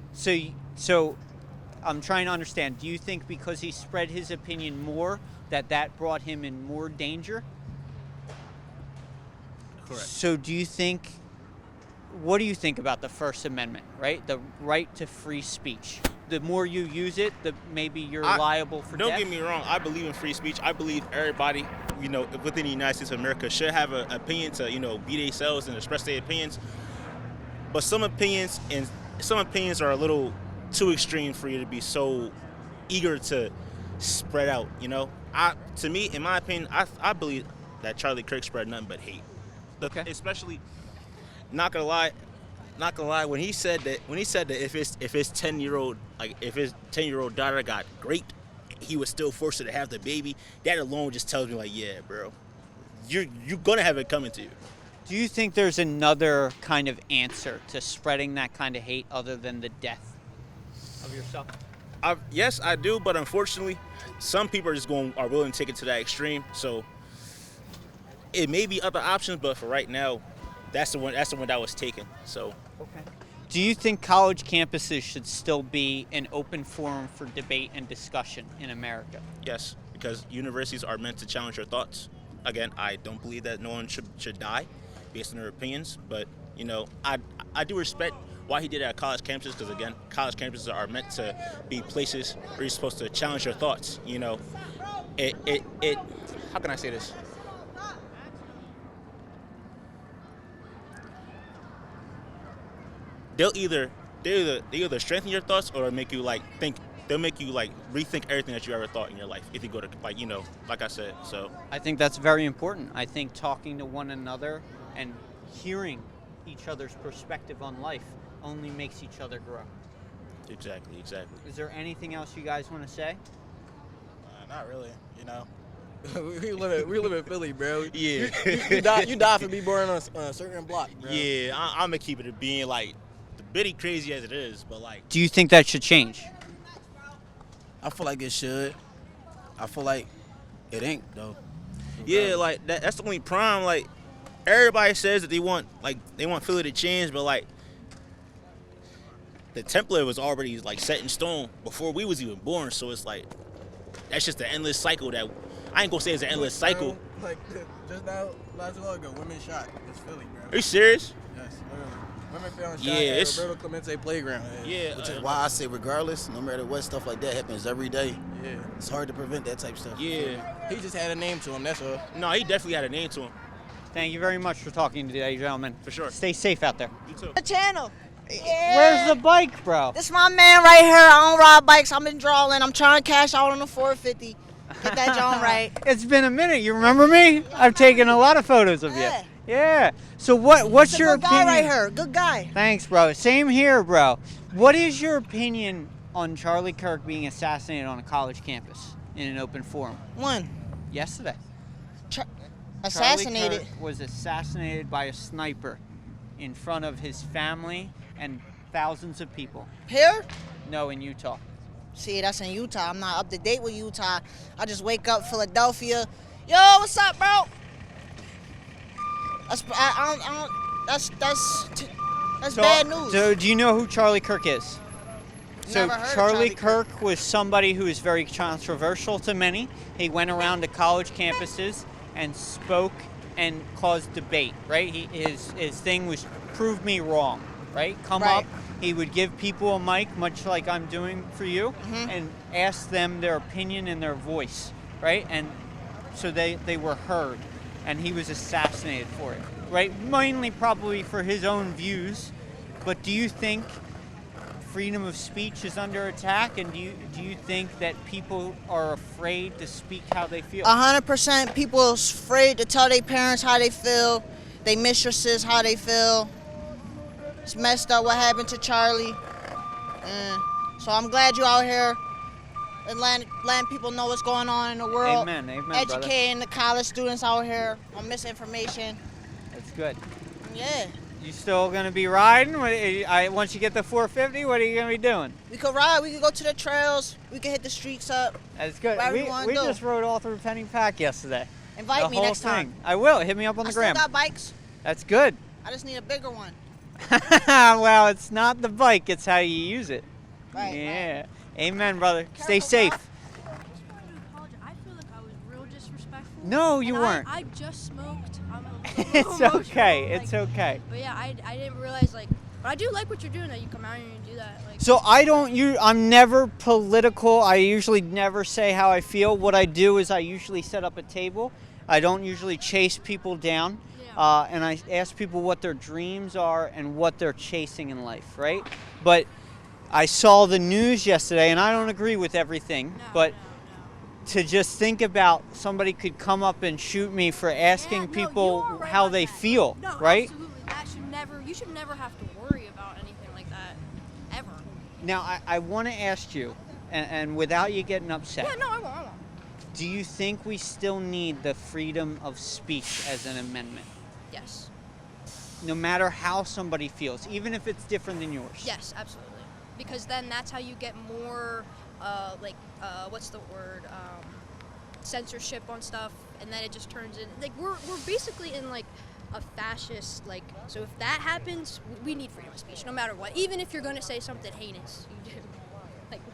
So I'm trying to understand. Do you think because he spread his opinion more that brought him in more danger? Correct. So what do you think about the First Amendment, right? The right to free speech. The more you use it, the maybe you're liable for death. Don't get me wrong, I believe in free speech. I believe everybody, within the United States of America should have an opinion to, be themselves and express their opinions. But some opinions are a little too extreme for you to be so eager to spread out, To me, in my opinion, I believe that Charlie Kirk spread nothing but hate. Okay. Especially, not gonna lie, when he said that if his 10-year-old daughter got raped, he was still forced to have the baby. That alone just tells me, like, yeah, bro, you're gonna have it coming to you. Do you think there's another kind of answer to spreading that kind of hate other than the death of yourself? Yes, I do, but unfortunately, some people are willing to take it to that extreme. So it may be other options, but for right now, that's the one that was taken. So. Okay. Do you think college campuses should still be an open forum for debate and discussion in America? Yes, because universities are meant to challenge your thoughts. Again, I don't believe that no one should die based on their opinions, but I do respect why he did it at college campuses, because again, college campuses are meant to be places where you're supposed to challenge your thoughts. How can I say this? They'll either strengthen your thoughts or make you think. They'll make you rethink everything that you ever thought in your life if you go to like I said. So I think that's very important. I think talking to one another and hearing each other's perspective on life only makes each other grow. Exactly. Is there anything else you guys want to say? Not really, you know. we live in Philly, bro. Yeah. You die for be born on a certain block, bro. Yeah, I'm gonna keep it at being like the bitty crazy as it is, but like. Do you think that should change? I feel like it should. I feel like it ain't though. Yeah, like that's the only problem. Like everybody says that they want Philly to change, but like the template was already like set in stone before we was even born. So it's like that's just an endless cycle that I ain't gonna say it's an endless cycle. Like just now, not too long ago, women shot. It's Philly, bro. Are you serious? Yes, literally. Women found shot Yeah, at it's- Roberto Clemente playground. Yeah. Which is why I say regardless, no matter what, stuff like that happens every day. Yeah. It's hard to prevent that type of stuff. Yeah. He just had a name to him, that's all. No, he definitely had a name to him. Thank you very much for talking today, gentlemen. For sure. Stay safe out there. You too. The channel. Yeah. Where's the bike, bro? This my man right here. I don't ride bikes. I'm in drawing. I'm trying to cash out on the 450. Get that John right. It's been a minute. You remember me? I've taken a lot of photos of Yeah. you. Yeah. So what's He's a your good opinion? guy right here. Good guy. Thanks, bro. Same here, bro. What is your opinion on Charlie Kirk being assassinated on a college campus in an open forum? When? Yesterday. Assassinated. Charlie Kirk was assassinated by a sniper in front of his family and thousands of people. Here? No, in Utah. See, that's in Utah. I'm not up to date with Utah. I just wake up Philadelphia. Yo, what's up, bro? That's bad news. So do you know who Charlie Kirk is? So Never heard of Charlie Charlie Kirk was somebody who is very controversial to many. He went around to college campuses and spoke and caused debate, right? His thing was prove me wrong, right? Come Right. up, he would give people a mic, much like I'm doing for you, and ask them their opinion and their voice, right? And so they were heard, and he was assassinated for it, right? Mainly probably for his own views, but do you think freedom of speech is under attack, and do you think that people are afraid to speak how they feel? 100% people are afraid to tell their parents how they feel, their mistresses how they feel. It's messed up what happened to Charlie. So I'm glad you're out here and letting people know what's going on in the world. Amen, Educating the college students out here on misinformation. That's good. Yeah. You still gonna be riding? Once you get the 450, what are you gonna be doing? We could ride, we could go to the trails, we could hit the streets up. That's good. Wherever We you wanna go. just rode all through Penny Pack yesterday. Invite The me whole next time. thing. I will. Hit me up on the I still gram. got bikes. That's good. I just need a bigger one. Well, it's not the bike, it's how you use it. Right. Yeah. Amen, brother. Stay safe. I feel like I was real disrespectful. No, you And weren't. I just smoked. I'm a It's little okay. emotional, It's like- okay. But yeah, I didn't realize but I do like what you're doing that you come out here and do that. Like, So I'm never political. I usually never say how I feel. What I do is I usually set up a table. I don't usually chase people down. And I ask people what their dreams are and what they're chasing in life, right? But I saw the news yesterday, and I don't agree with everything, but to just think about somebody could come up and shoot me for asking people how they feel, no, right? absolutely. You should never have to worry about anything like that, ever. Now, I want to ask you, and without you getting upset. Yeah, no, I won't. Do you think we still need the freedom of speech as an amendment? Yes. No matter how somebody feels, even if it's different than yours? Yes, absolutely. Because then that's how you get more, what's the word? Censorship on stuff, and then it just turns in we're basically in a fascist So if that happens, we need freedom of speech, no matter what. Even if you're going to say something heinous, you do.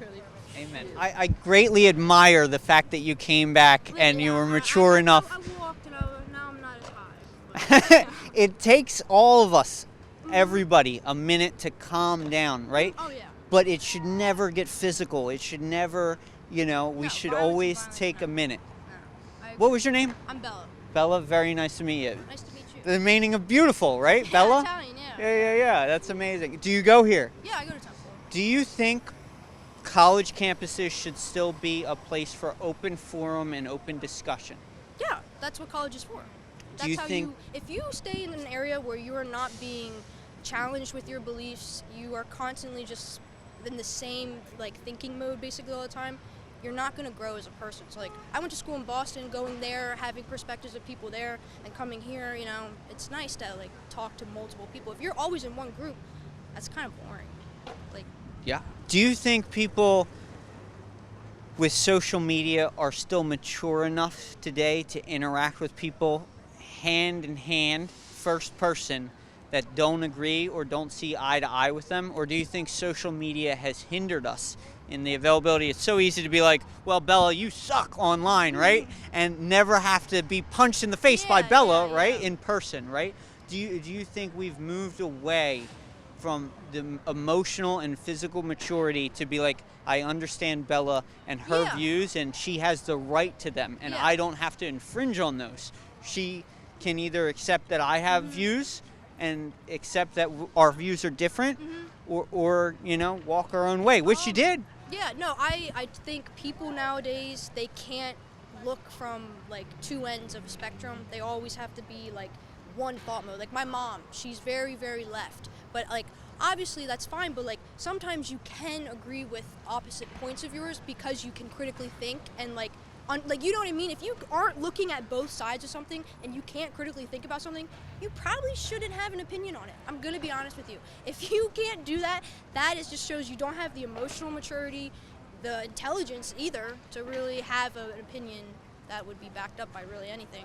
Really. Amen. I greatly admire the fact that you came back and you were mature enough. I walked and now I'm not as high. It takes all of us, everybody, a minute to calm down, right? Oh, yeah. But it should never get physical. It should never, we should always take a minute. What was your name? I'm Bella. Bella, very nice to meet you. Nice to meet you. The meaning of beautiful, right? Yeah, Bella? Italian, yeah. Yeah. That's amazing. Do you go here? Yeah, I go to Temple. Do you think college campuses should still be a place for open forum and open discussion? Yeah, that's what college is for. That's you how think? if you stay in an area where you are not being challenged with your beliefs, you are constantly just in the same like thinking mode basically all the time, you're not going to grow as a person. So like I went to school in Boston, going there, having perspectives of people there, and coming here, you know, it's nice to like talk to multiple people. If you're always in one group, that's kind of boring. Like Yeah. Do you think people with social media are still mature enough today to interact with people hand in hand, first person, that don't agree or don't see eye to eye with them? Or do you think social media has hindered us in the availability? It's so easy to be like, well, Bella, you suck online, right? And never have to be punched in the face by Bella, right? In person, right? Do you think we've moved away from the emotional and physical maturity to be like, I understand Bella and her views, and she has the right to them, and I don't have to infringe on those. She can either accept that I have views and accept that our views are different, or you know, walk our own way, which she did. yeah, no, I think people nowadays, they can't look from like two ends of a spectrum. They always have to be like one thought mode. Like my mom, she's very, very left, but like obviously that's fine, but like sometimes you can agree with opposite points of yours because you can critically think and like like, you know what I mean? If you aren't looking at both sides of something and you can't critically think about something, you probably shouldn't have an opinion on it. I'm gonna be honest with you. If you can't do that, that is just shows you don't have the emotional maturity, the intelligence either, to really have an opinion that would be backed up by really anything.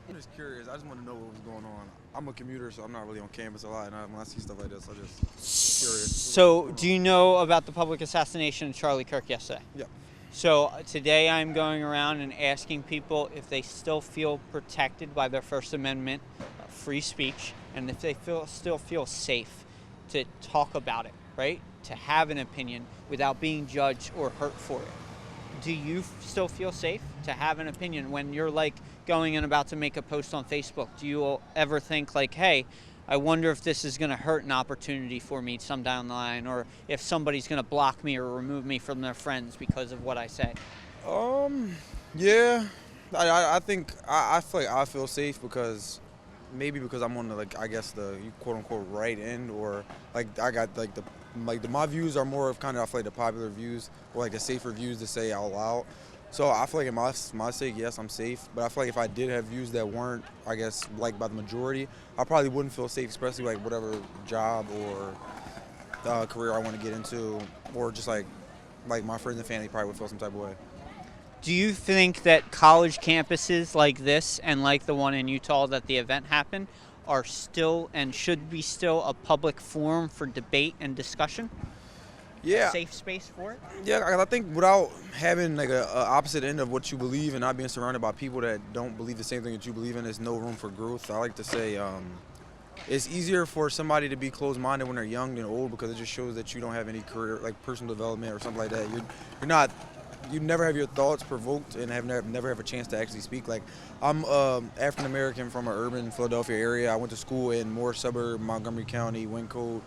I'm just curious. I just want to know what was going on. I'm a commuter, so I'm not really on campus a lot, and when I see stuff like this, I just curious. So, do you know about the public assassination of Charlie Kirk yesterday? Yeah. So today I'm going around and asking people if they still feel protected by their First Amendment free speech, and if they still feel safe to talk about it, right? To have an opinion without being judged or hurt for it. Do you still feel safe to have an opinion when you're like going and about to make a post on Facebook? Do you ever think like, hey, I wonder if this is going to hurt an opportunity for me some down the line, or if somebody's going to block me or remove me from their friends because of what I say? Yeah, I think I feel like I feel safe because because I'm on the, like, I guess the quote unquote right end, or like I got like my views are more of kind of, I feel like, the popular views, or like the safer views to say out loud. So I feel like in my sake, yes, I'm safe. But I feel like if I did have views that weren't, I guess, liked by the majority, I probably wouldn't feel safe, especially like whatever job or career I want to get into, or just like my friends and family probably would feel some type of way. Do you think that college campuses like this and like the one in Utah that the event happened are still and should be still a public forum for debate and discussion? Yeah. A safe space for it? Yeah, I think without having like a opposite end of what you believe and not being surrounded by people that don't believe the same thing that you believe in, there's no room for growth. I like to say it's easier for somebody to be closed-minded when they're young than old, because it just shows that you don't have any career, like personal development or something like that. You never have your thoughts provoked and never have a chance to actually speak. Like, I'm African American from an urban Philadelphia area. I went to school in more suburb, Montgomery County, Wyncote,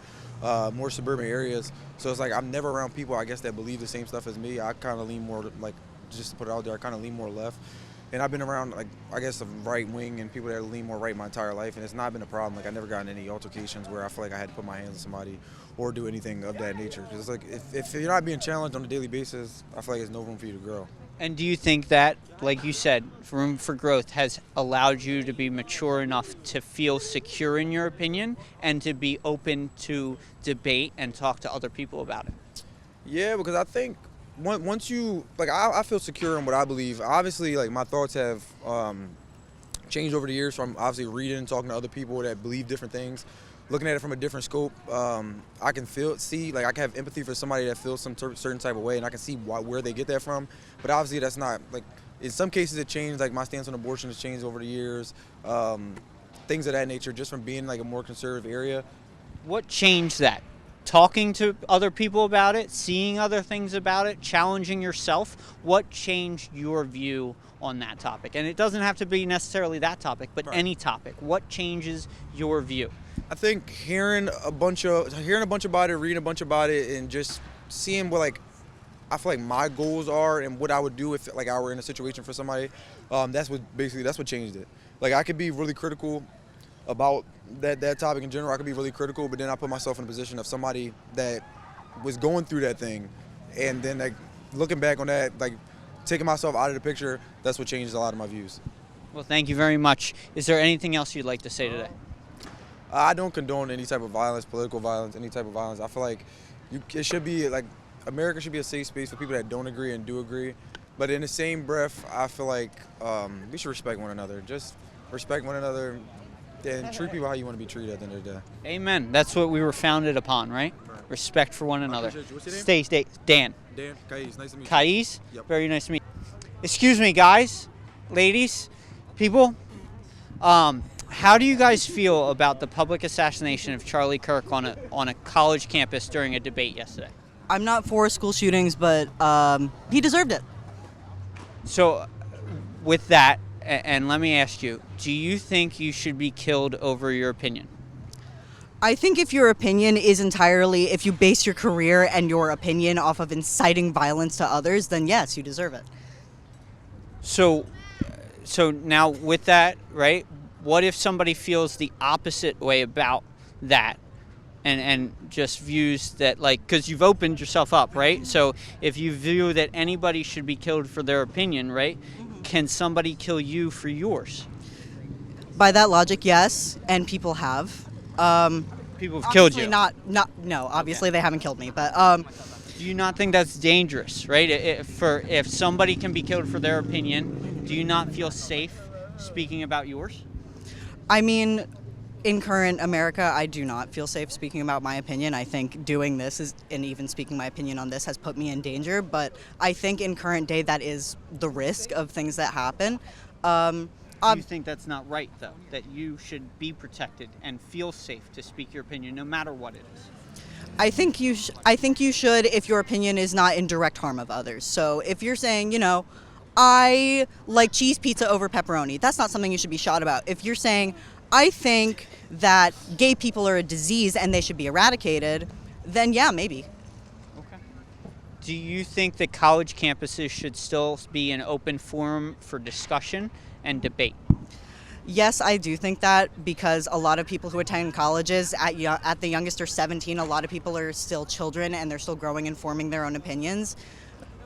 more suburban areas. So it's like I'm never around people, I guess, that believe the same stuff as me. I kind of lean more, like, just to put it out there, I kind of lean more left. And I've been around, like, I guess, the right wing and people that lean more right my entire life, and it's not been a problem. Like, I never gotten any altercations where I feel like I had to put my hands on somebody or do anything of that nature. Because it's like, if you're not being challenged on a daily basis, I feel like there's no room for you to grow. And do you think that, like you said, room for growth has allowed you to be mature enough to feel secure in your opinion and to be open to debate and talk to other people about it? Yeah, because I think once you, like, I feel secure in what I believe. Obviously, like, my thoughts have changed over the years, so I'm obviously reading, talking to other people that believe different things, looking at it from a different scope. I can I can have empathy for somebody that feels some certain type of way, and I can see where they get that from. But obviously, that's not, like, in some cases it changed. Like, my stance on abortion has changed over the years, things of that nature, just from being like a more conservative area. What changed that? Talking to other people about it, seeing other things about it, challenging yourself. What changed your view on that topic? And it doesn't have to be necessarily that topic, but any topic. What changes your view? I think hearing a bunch about it, reading a bunch about it, and just seeing what, like, I feel like my goals are and what I would do if, like, I were in a situation for somebody. That's what changed it. Like, I could be really critical about that topic in general. I could be really critical, but then I put myself in a position of somebody that was going through that thing, and then like looking back on that, like taking myself out of the picture, that's what changed a lot of my views. Well, thank you very much. Is there anything else you'd like to say today? I don't condone any type of violence, political violence, any type of violence. I feel like it should be like America should be a safe space for people that don't agree and do agree. But in the same breath, I feel like we should respect one another. Just respect one another and treat people how you want to be treated at the end of the day. Amen. That's what we were founded upon, right? Respect for one another. What's your name? Stay. Dan. Dan, Kais, nice to meet you. Kais? Yep. Very nice to meet you. Excuse me, guys, ladies, people. How do you guys feel about the public assassination of Charlie Kirk on a college campus during a debate yesterday? I'm not for school shootings, but he deserved it. So, with that, and let me ask you, do you think you should be killed over your opinion? I think if your opinion is entirely, if you base your career and your opinion off of inciting violence to others, then yes, you deserve it. So now with that, right, what if somebody feels the opposite way about that and just views that, like, because you've opened yourself up, right? So if you view that anybody should be killed for their opinion, right, can somebody kill you for yours? By that logic, yes, and people have. People have killed you. No, obviously they haven't killed me, but do you not think that's dangerous, right? If somebody can be killed for their opinion, do you not feel safe speaking about yours? I mean, in current America, I do not feel safe speaking about my opinion. I think doing this and even speaking my opinion on this has put me in danger, but I think in current day that is the risk of things that happen. Do you think that's not right, though, that you should be protected and feel safe to speak your opinion no matter what it is? I think you should if your opinion is not in direct harm of others. So if you're saying, I like cheese pizza over pepperoni, that's not something you should be shot about. If you're saying, I think that gay people are a disease and they should be eradicated, then yeah, maybe. Okay. Do you think that college campuses should still be an open forum for discussion and debate? Yes, I do think that, because a lot of people who attend colleges at the youngest are 17. A lot of people are still children and they're still growing and forming their own opinions.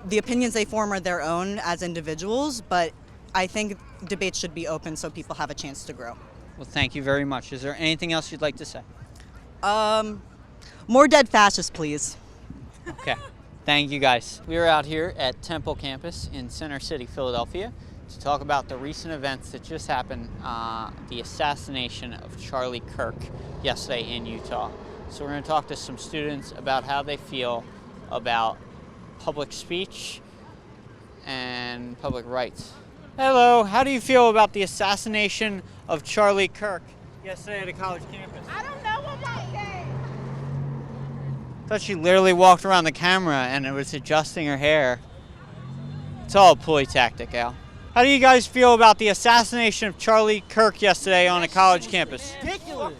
The opinions they form are their own as individuals, but I think debates should be open so people have a chance to grow. Well, thank you very much. Is there anything else you'd like to say? More dead fascists, please. Okay. Thank you, guys. We are out here at Temple campus in Center City, Philadelphia, to talk about the recent events that just happened, the assassination of Charlie Kirk yesterday in Utah. So we're going to talk to some students about how they feel about public speech and public rights. Hello, how do you feel about the assassination of Charlie Kirk yesterday at a college campus? I don't know what that day. I thought she literally walked around the camera and it was adjusting her hair. It's all a ploy tactic, Al. How do you guys feel about the assassination of Charlie Kirk yesterday on a college campus? Ridiculous.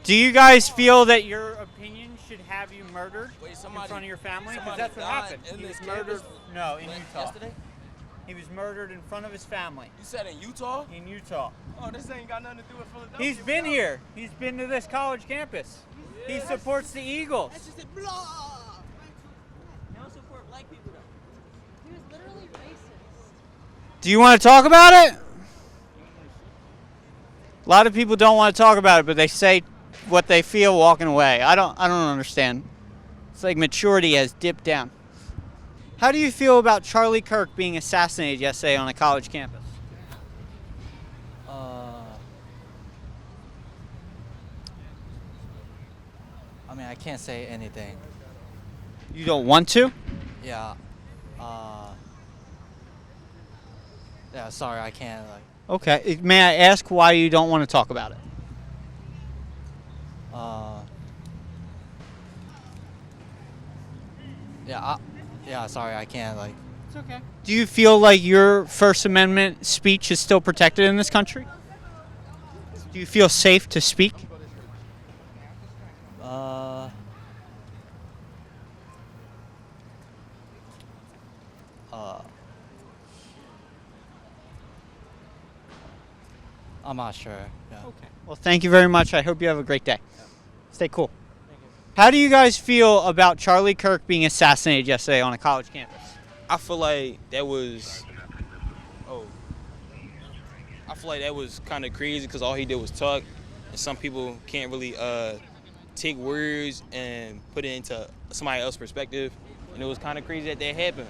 Do you guys feel that your opinion should have you murdered in front of your family? Because that's what happened. He was murdered. No, in Utah. Yesterday? He was murdered in front of his family. You said in Utah? In Utah. Oh, this ain't got nothing to do with Philadelphia. He's been here. He's been to this college campus. He supports the Eagles. That's just a blah. They don't support black people though. He was literally racist. Do you want to talk about it? A lot of people don't want to talk about it, but they say what they feel walking away. I don't understand. It's like maturity has dipped down. How do you feel about Charlie Kirk being assassinated yesterday on a college campus? I mean, I can't say anything. You don't want to? Yeah. Yeah, sorry, I can't. Okay. May I ask why you don't want to talk about it? Yeah, sorry, I can't. It's okay. Do you feel like your First Amendment speech is still protected in this country? Do you feel safe to speak? I'm not sure. Yeah. Okay. Well, thank you very much. I hope you have a great day. Stay cool. How do you guys feel about Charlie Kirk being assassinated yesterday on a college campus? I feel like that was, I feel like that was kind of crazy because all he did was talk, and some people can't really take words and put it into somebody else's perspective, and it was kind of crazy that happened,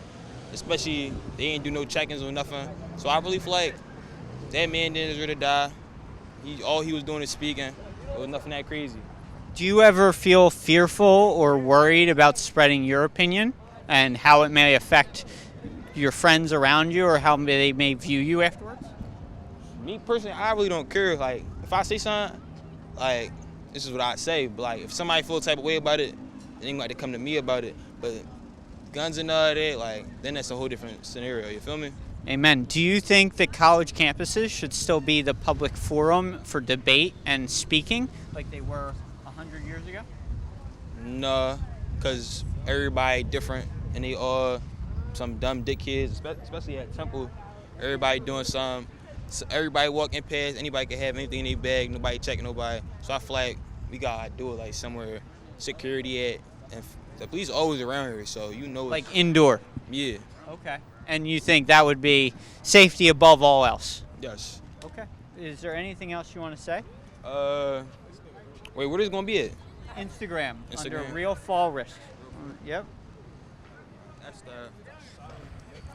especially they didn't do no check-ins or nothing. So I really feel like that man didn't deserve to die. All he was doing is speaking. It was nothing that crazy. Do you ever feel fearful or worried about spreading your opinion and how it may affect your friends around you or how they may view you afterwards? Me personally, I really don't care. Like, if I say something, like, this is what I say. But, like, if somebody feel the type of way about it, they ain't got to come to me about it. But guns and all that, like, then that's a whole different scenario. You feel me? Amen. Do you think that college campuses should still be the public forum for debate and speaking like they were 100 years ago? No, because everybody different, and they all some dumb dickheads, especially at Temple. Everybody doing something. So everybody walking past, anybody can have anything in their bag, nobody checking nobody. So I feel like we gotta do it like somewhere security at, and the police always around here, so you know. Like indoor? Yeah. Okay. And you think that would be safety above all else? Yes. Okay. Is there anything else you want to say? Wait, where is it gonna be at? Instagram. Under Instagram. Real Fall Risk. Yep. That's the.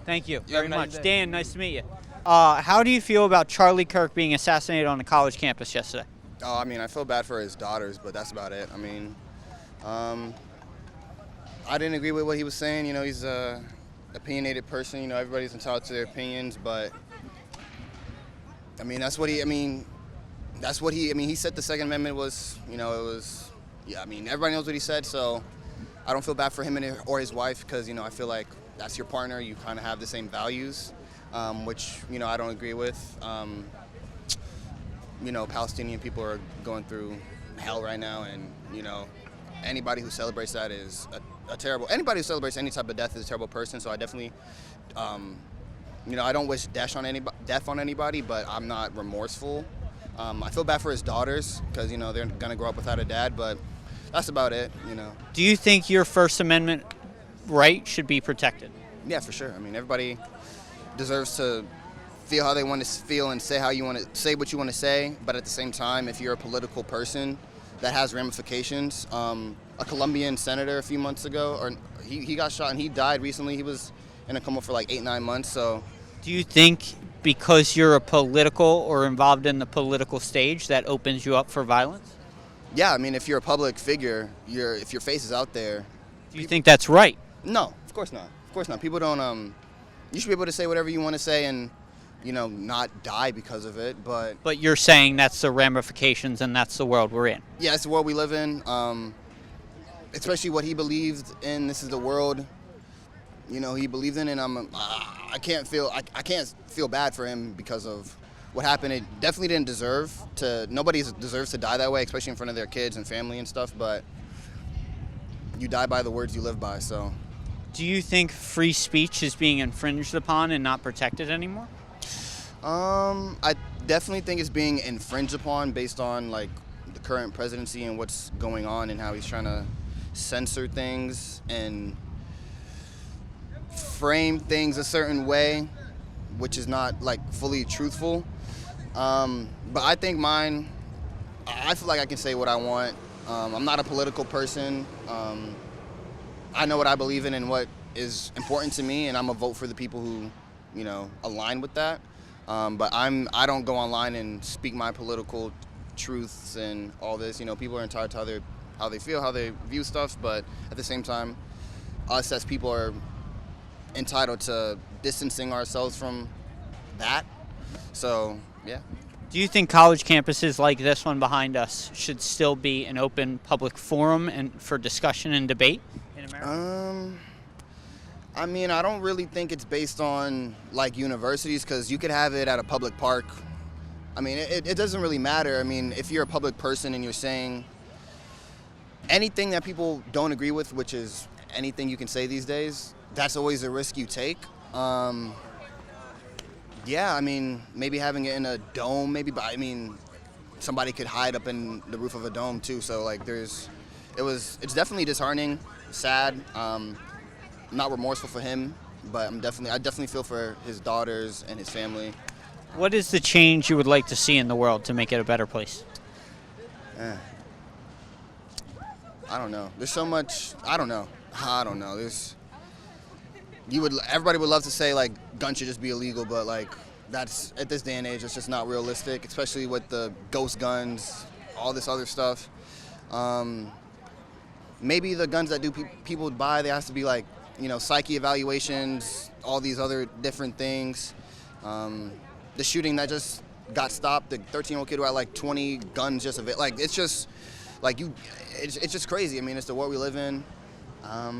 Thank you You have very a nice much. day. Dan, nice to meet you. How do you feel about Charlie Kirk being assassinated on a college campus yesterday? Oh, I mean, I feel bad for his daughters, but that's about it. I mean, I didn't agree with what he was saying. You know, he's a opinionated person. You know, everybody's entitled to their opinions, but I mean, that's what he. I mean, he said the Second Amendment was. You know, it was. Yeah, I mean, everybody knows what he said, so I don't feel bad for him or his wife because you know I feel like that's your partner. You kind of have the same values, which you know I don't agree with. You know, Palestinian people are going through hell right now, and you know, anybody who celebrates that is a terrible. Anybody who celebrates any type of death is a terrible person. So I definitely, you know, I don't wish death on anybody, but I'm not remorseful. I feel bad for his daughters because you know they're gonna grow up without a dad, but that's about it. You know. Do you think your First Amendment right should be protected? Yeah, for sure. I mean, everybody deserves to feel how they want to feel and say how you want to say what you want to say. But at the same time, if you're a political person, that has ramifications. A Colombian senator a few months ago, or he got shot and he died recently. He was in a coma for like 8-9 months. So, do you think because you're a political or involved in the political stage that opens you up for violence? Yeah, I mean, if you're a public figure, if your face is out there. Do you think that's right? No, of course not. Of course not. People don't. You should be able to say whatever you want to say and, you know, not die because of it. But you're saying that's the ramifications and that's the world we're in. Yeah, it's the world we live in. Especially what he believed in. This is the world, you know, he believed in, and I can't feel bad for him because of what happened. It definitely didn't deserve to. Nobody deserves to die that way, especially in front of their kids and family and stuff. But you die by the words you live by. So, do you think free speech is being infringed upon and not protected anymore? I definitely think it's being infringed upon based on like the current presidency and what's going on and how he's trying to censor things and frame things a certain way, which is not like fully truthful. But I think I feel like I can say what I want. I'm not a political person. I know what I believe in and what is important to me, and I'm a vote for the people who, you know, align with that. But I don't go online and speak my political truths and all this. You know, people are entitled to how they feel, how they view stuff. But at the same time, us as people are entitled to distancing ourselves from that. So, yeah. Do you think college campuses like this one behind us should still be an open public forum and for discussion and debate in America? I mean, I don't really think it's based on like universities because you could have it at a public park. I mean, it doesn't really matter. I mean, if you're a public person and you're saying anything that people don't agree with, which is anything you can say these days, that's always a risk you take. Yeah, I mean, maybe having it in a dome, maybe, but I mean, somebody could hide up in the roof of a dome too. So like, it's definitely disheartening, sad. Not remorseful for him, but I definitely feel for his daughters and his family. What is the change you would like to see in the world to make it a better place? I don't know. There's so much. I don't know. Everybody would love to say like guns should just be illegal, but like that's at this day and age, it's just not realistic, especially with the ghost guns, all this other stuff. Maybe the guns that people buy, they have to be like, psyche evaluations, all these other different things. The shooting that just got stopped, the 13-year-old kid who had like 20 guns it's just it's just crazy. I mean, it's the world we live in. I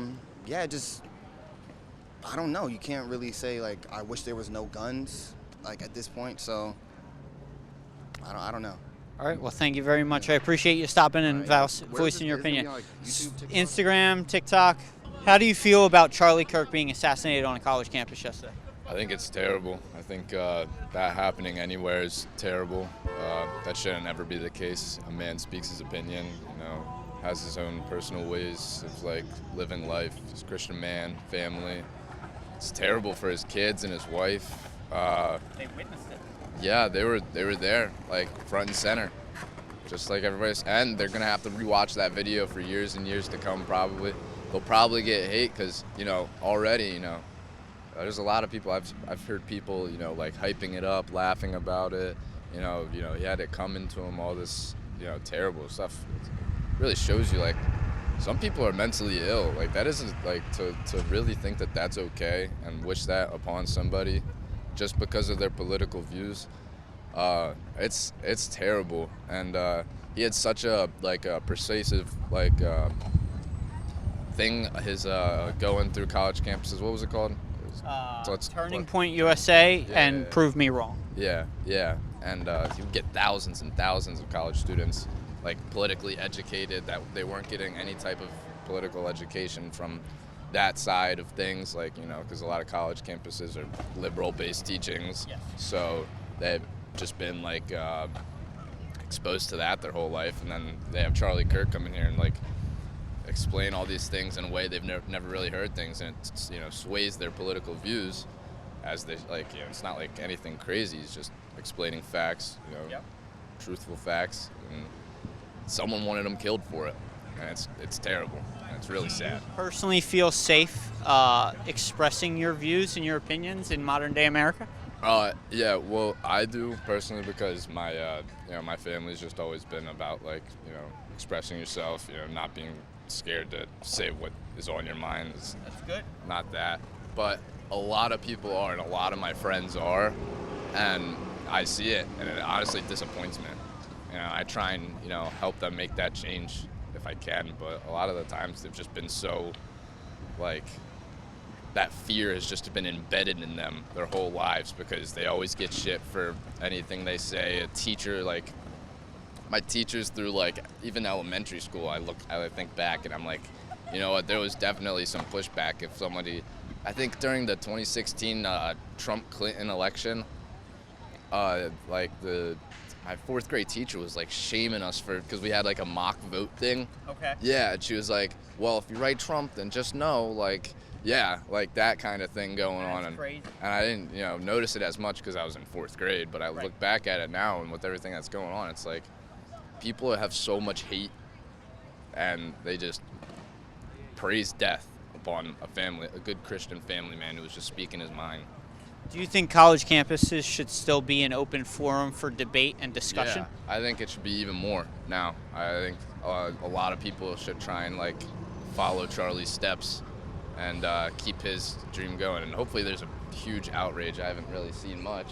don't know. You can't really say like I wish there was no guns like at this point. So I don't know. All right. Well, thank you very much. I appreciate you stopping and voicing your opinion. Instagram, TikTok. How do you feel about Charlie Kirk being assassinated on a college campus yesterday? I think it's terrible. I think that happening anywhere is terrible. That shouldn't ever be the case. A man speaks his opinion, has his own personal ways of like living life. He's a Christian man, family. It's terrible for his kids and his wife. They witnessed it. Yeah, they were there, like front and center, just like everybody's. And they're gonna have to rewatch that video for years and years to come. Probably, they'll probably get hate because already there's a lot of people. I've heard people like hyping it up, laughing about it. He had it coming to him, all this terrible stuff. It really shows you like some people are mentally ill. Like that isn't like to really think that that's okay and wish that upon somebody just because of their political views. It's terrible. And he had such a persuasive thing. His going through college campuses. What was it called? Turning Point USA and Prove Me Wrong. Yeah. And he would get thousands and thousands of college students like politically educated that they weren't getting any type of political education from that side of things, because a lot of college campuses are liberal-based teachings, so they've just been exposed to that their whole life, and then they have Charlie Kirk come in here and explain all these things in a way they've never really heard things, and it sways their political views as they it's not like anything crazy. He's just explaining facts, truthful facts, and someone wanted him killed for it, and it's terrible, and it's really sad. Personally feel safe expressing your views and your opinions in modern day America? Yeah, well, I do personally because my my family's just always been about expressing yourself, not being scared to say what is on your mind. That's good. Not that, but a lot of people are, and a lot of my friends are, and I see it, and it honestly disappoints me. I try and help them make that change if I can, but a lot of the times they've just been so that fear has just been embedded in them their whole lives because they always get shit for anything they say. A teacher, my teachers through even elementary school, I think back and I'm like, what, there was definitely some pushback if somebody, I think during the 2016 Trump-Clinton election, my fourth grade teacher was shaming us because we had a mock vote thing. Okay. Yeah, and she was like, well, if you write Trump, then just know, that kind of thing going on. And I didn't, notice it as much because I was in fourth grade, but I look back at it now and with everything that's going on, it's people have so much hate and they just praise death upon a good Christian family man who was just speaking his mind. Do you think college campuses should still be an open forum for debate and discussion? Yeah, I think it should be even more now. I think a lot of people should try and follow Charlie's steps and keep his dream going. And hopefully there's a huge outrage. I haven't really seen much.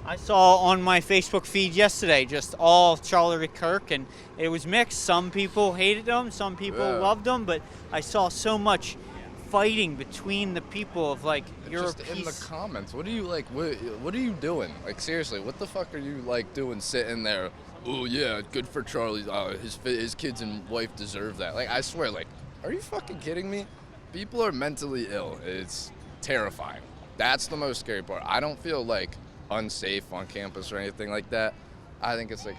I saw on my Facebook feed yesterday just all Charlie Kirk, and it was mixed. Some people hated him, some people loved him, but I saw so much fighting between the people of you're just in the comments. What are you what are you doing? Seriously, what the fuck are you doing sitting there? Oh yeah, good for Charlie. His kids and wife deserve that. I swear, are you fucking kidding me? People are mentally ill. It's terrifying. That's the most scary part. I don't feel like unsafe on campus or anything like that. I think it's like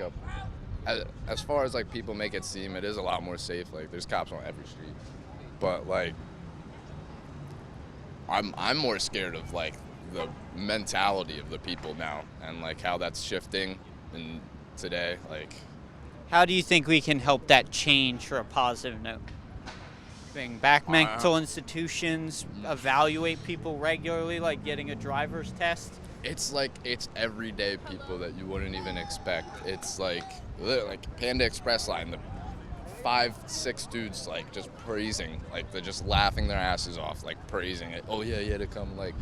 as far as like people make it seem, it is a lot more safe. Like there's cops on every street, but like I'm more scared of like the mentality of the people now and like how that's shifting in today. Like, How do you think we can help that change for a positive note? Bring back mental institutions, evaluate people regularly, like getting a driver's test. it's like it's everyday people that you wouldn't even expect. It's like Panda Express line, the 5-6 dudes like just praising, like they're just laughing their asses off, like praising it. Oh yeah, to come, like,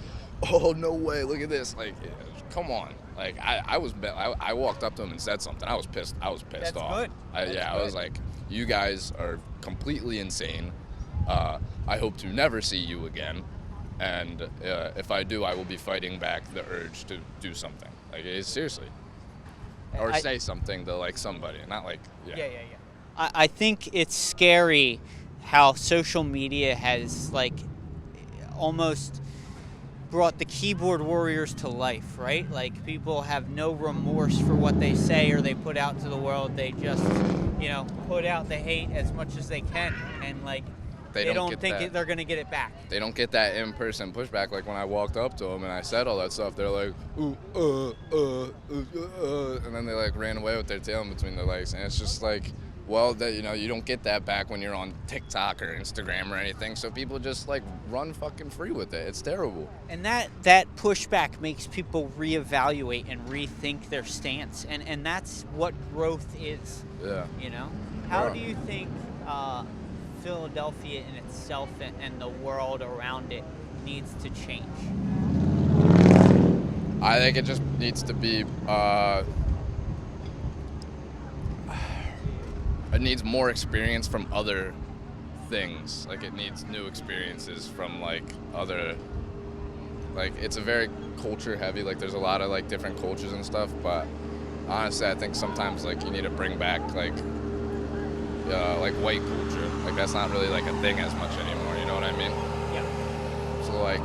oh no way, look at this, like, come on. Like I walked up to him and said something. I was pissed. That's off. good. I was like, you guys are completely insane. I hope to never see you again. And if I do, I will be fighting back the urge to do something. Like, seriously. Or say something to, like, somebody. Not like, yeah. I think it's scary how social media has, like, almost brought the keyboard warriors to life, right? Like, people have no remorse for what they say or they put out to the world. They just, put out the hate as much as they can. And, like, they don't think they're going to get it back. They don't get that in-person pushback. Like when I walked up to them and I said all that stuff, they're like, ooh, and then they like ran away with their tail in between their legs. And it's just like, well, you don't get that back when you're on TikTok or Instagram or anything. So people just like run fucking free with it. It's terrible. And that pushback makes people reevaluate and rethink their stance. And that's what growth is. Yeah. How do you think Philadelphia in itself and the world around it needs to change? I think it just needs to be, it needs more experience from other things. Like, it needs new experiences from, like, other, like, it's a very culture heavy, like, there's a lot of, like, different cultures and stuff, but honestly, I think sometimes, like, you need to bring back, like white culture. Like, that's not really like a thing as much anymore, you know what I mean? Yeah. So like,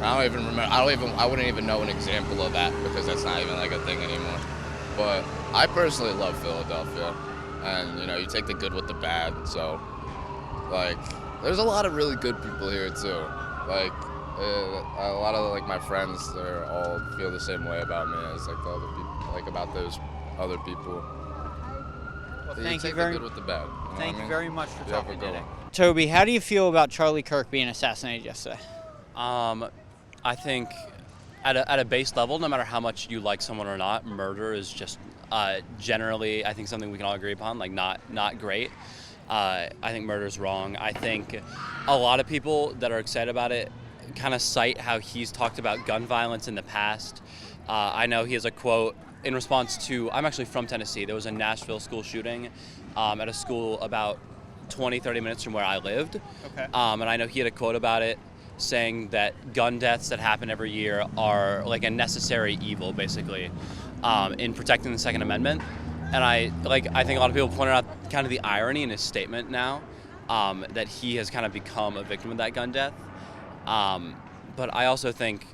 I wouldn't even know an example of that because that's not even like a thing anymore. But I personally love Philadelphia, and you take the good with the bad. So like, there's a lot of really good people here too. Like a lot of like my friends, they all feel the same way about me as like the other people, like about those other people. Well, You thank you take very the good with the bad. You know what Thank I you mean? very much for You have a talking good today. one. Toby, how do you feel about Charlie Kirk being assassinated yesterday? I think at a base level, no matter how much you like someone or not, murder is just generally, I think, something we can all agree upon, like not great. I think murder is wrong. I think a lot of people that are excited about it kind of cite how he's talked about gun violence in the past. I know he has a quote in response to, I'm actually from Tennessee. There was a Nashville school shooting at a school about 20-30 minutes from where I lived. Okay. And I know he had a quote about it saying that gun deaths that happen every year are like a necessary evil, basically, in protecting the Second Amendment. And I think a lot of people pointed out kind of the irony in his statement now, that he has kind of become a victim of that gun death. But I also think,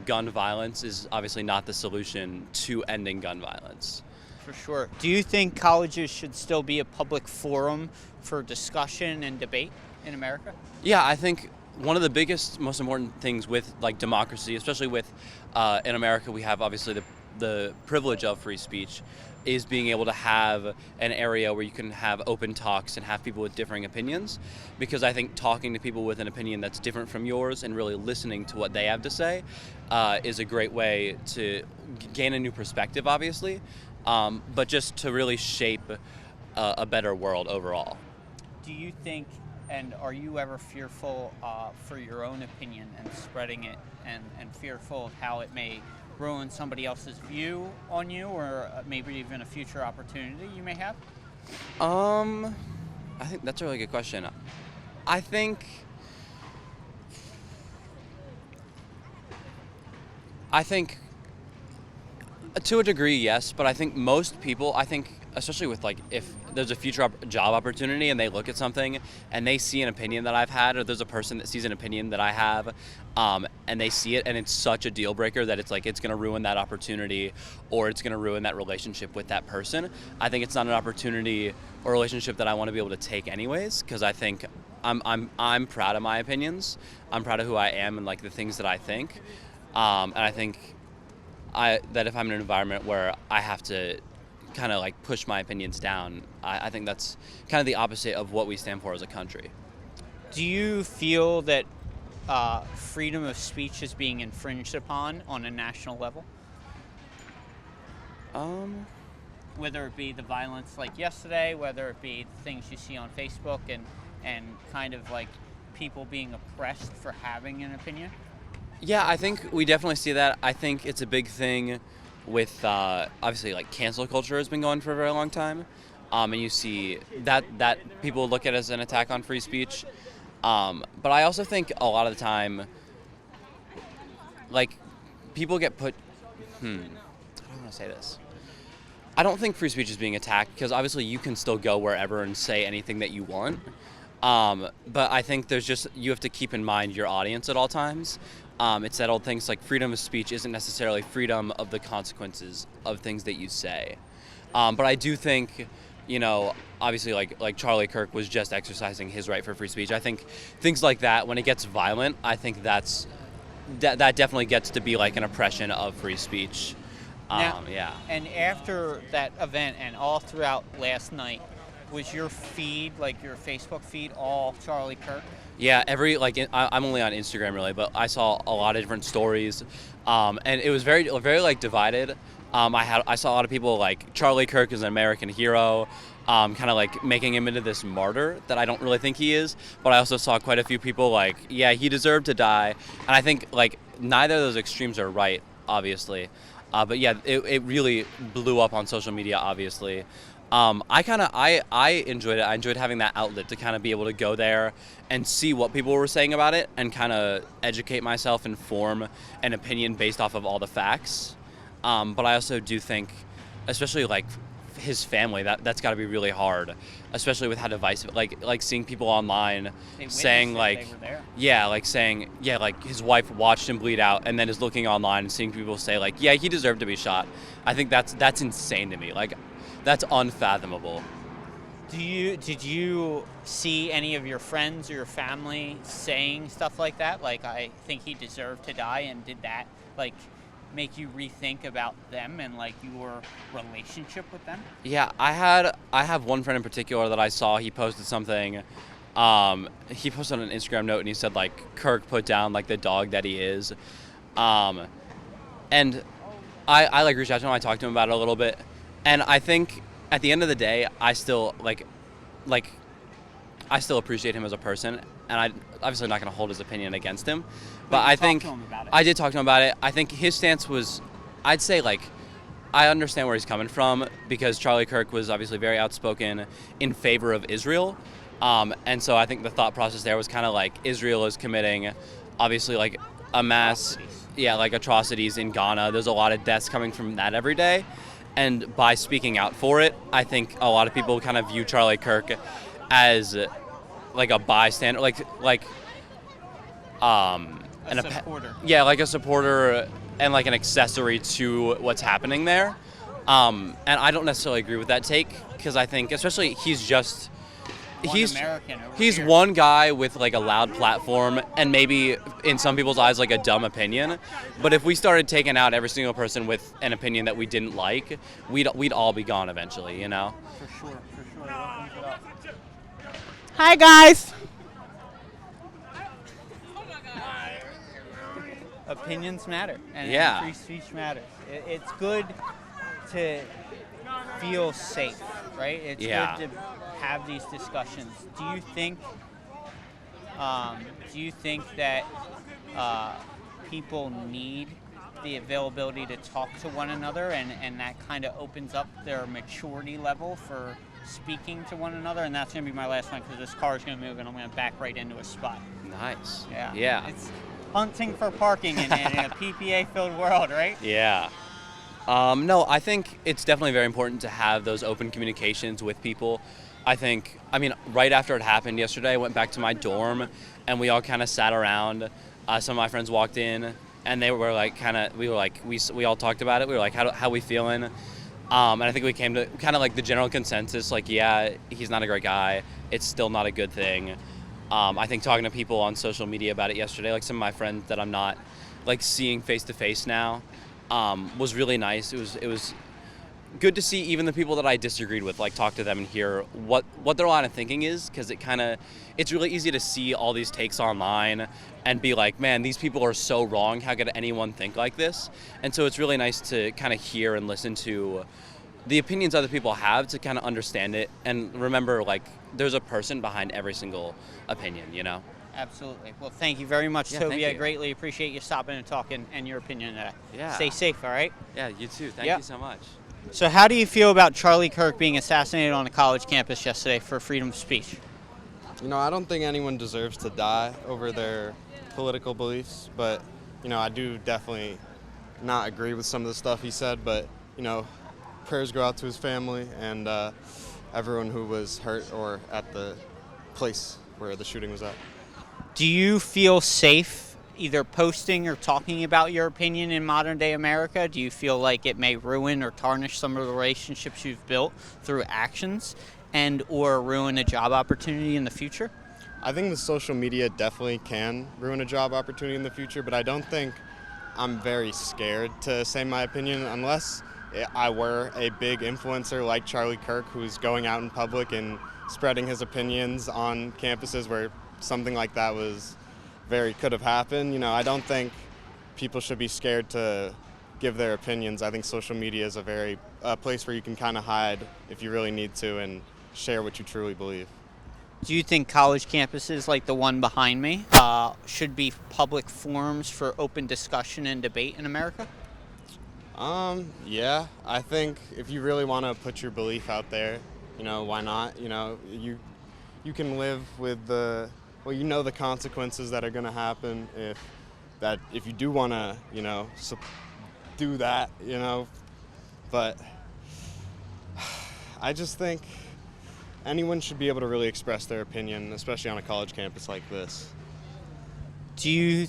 gun violence is obviously not the solution to ending gun violence. For sure. Do you think colleges should still be a public forum for discussion and debate in America? Yeah, I think one of the biggest, most important things with like democracy, especially with in America, we have obviously the privilege of free speech, is being able to have an area where you can have open talks and have people with differing opinions. Because I think talking to people with an opinion that's different from yours and really listening to what they have to say is a great way to gain a new perspective, obviously, but just to really shape a better world overall. Do you think, and are you ever fearful for your own opinion and spreading it, and fearful of how it may ruin somebody else's view on you, or maybe even a future opportunity you may have? I think that's a really good question. I think To a degree, yes, but I think most people, especially with like if there's a future job opportunity and they look at something and they see an opinion that I've had, or there's a person that sees an opinion that I have, and they see it and it's such a deal breaker that it's like it's going to ruin that opportunity or it's going to ruin that relationship with that person. I think it's not an opportunity or relationship that I want to be able to take anyways, because I think I'm proud of my opinions. I'm proud of who I am and like the things that I think, and I think that if I'm in an environment where I have to kind of like push my opinions down, I think that's kind of the opposite of what we stand for as a country. Do you feel that freedom of speech is being infringed upon on a national level? Whether it be the violence like yesterday, whether it be the things you see on Facebook and kind of like people being oppressed for having an opinion? Yeah, I think we definitely see that. I think it's a big thing with obviously like cancel culture has been going for a very long time, and you see that people look at it as an attack on free speech. But I also think a lot of the time, like people get put. I don't want to say this. I don't think free speech is being attacked because obviously you can still go wherever and say anything that you want. But I think you have to keep in mind your audience at all times. It's that old thing, it's like freedom of speech isn't necessarily freedom of the consequences of things that you say. But I do think, obviously like Charlie Kirk was just exercising his right for free speech. I think things like that, when it gets violent, I think that definitely gets to be like an oppression of free speech. Now, yeah. And after that event and all throughout last night, was your feed, like your Facebook feed, all Charlie Kirk? Yeah, I'm only on Instagram really, but I saw a lot of different stories, and it was very like divided. I saw a lot of people like Charlie Kirk is an American hero, kind of like making him into this martyr that I don't really think he is. But I also saw quite a few people like, yeah, he deserved to die, and I think like neither of those extremes are right, obviously. But yeah, it really blew up on social media, obviously. I enjoyed it. I enjoyed having that outlet to kind of be able to go there and see what people were saying about it and kind of educate myself and form an opinion based off of all the facts. But I also do think, especially like his family, that's got to be really hard, especially with how divisive, like seeing people online saying like, saying like his wife watched him bleed out and then is looking online and seeing people say like, yeah, he deserved to be shot. I think that's insane to me. Like, that's unfathomable. Did you see any of your friends or your family saying stuff like that? Like, I think he deserved to die, and did that like make you rethink about them and like your relationship with them? Yeah, I have one friend in particular that I saw. He posted something. He posted on an Instagram note and he said like, Kirk put down like the dog that he is. And I like reached out to him. I talked to him about it a little bit. And I think at the end of the day, I still I still appreciate him as a person, and I'm obviously not going to hold his opinion against him. But I think I did talk to him about it. I think his stance was, I'd say like, I understand where he's coming from because Charlie Kirk was obviously very outspoken in favor of Israel, and so I think the thought process there was kind of like Israel is committing, obviously like a mass, atrocities in Ghana. There's a lot of deaths coming from that every day. And by speaking out for it, I think a lot of people kind of view Charlie Kirk as like a bystander, like a supporter. Like a supporter and like an accessory to what's happening there. And I don't necessarily agree with that take because I think, especially, he's one guy with like a loud platform and maybe in some people's eyes like a dumb opinion, but if we started taking out every single person with an opinion that we didn't like, we'd all be gone eventually, For sure. Hi guys. Opinions matter, and free speech matters. It's good to feel safe, right? It's good to have these discussions. Do you think that people need the availability to talk to one another, and that kind of opens up their maturity level for speaking to one another? And that's going to be my last one because this car is going to move and I'm going to back right into a spot. Nice. Yeah. It's hunting for parking in a PPA-filled world, right? Yeah. No, I think it's definitely very important to have those open communications with people. I mean, right after it happened yesterday, I went back to my dorm and we all kind of sat around. Some of my friends walked in and they were like, we all talked about it. We were like, how we feeling? And I think we came to kind of like the general consensus, like, yeah, he's not a great guy. It's still not a good thing. I think talking to people on social media about it yesterday, like some of my friends that I'm not like seeing face to face now, was really nice. It was good to see even the people that I disagreed with, like talk to them and hear what their line of thinking is, because it's really easy to see all these takes online and be like, man, these people are so wrong. How could anyone think like this? And so it's really nice to kind of hear and listen to the opinions other people have to kind of understand it and remember, like, there's a person behind every single opinion, you know? Absolutely. Well, thank you very much, Yeah, Toby. thank I you. greatly appreciate you stopping and talking and your opinion today. Yeah. Stay safe, all right? Yeah, you too. Thank Yeah. you so much. So how do you feel about Charlie Kirk being assassinated on a college campus yesterday for freedom of speech? You know, I don't think anyone deserves to die over their political beliefs, but, you know, I do definitely not agree with some of the stuff he said, but, you know, prayers go out to his family and everyone who was hurt or at the place where the shooting was at. Do you feel safe either posting or talking about your opinion in modern day America? Do you feel like it may ruin or tarnish some of the relationships you've built through actions and or ruin a job opportunity in the future? I think the social media definitely can ruin a job opportunity in the future, but I don't think I'm very scared to say my opinion unless I were a big influencer like Charlie Kirk, who's going out in public and spreading his opinions on campuses where something like that could have happened. You know, I don't think people should be scared to give their opinions. I think social media is a place where you can kind of hide if you really need to and share what you truly believe. Do you think college campuses like the one behind me should be public forums for open discussion and debate in America? Yeah, I think if you really want to put your belief out there, you know, why not? You know, you can live with you know the consequences that are going to happen if you do want to, you know, do that, you know. But I just think anyone should be able to really express their opinion, especially on a college campus like this. Do you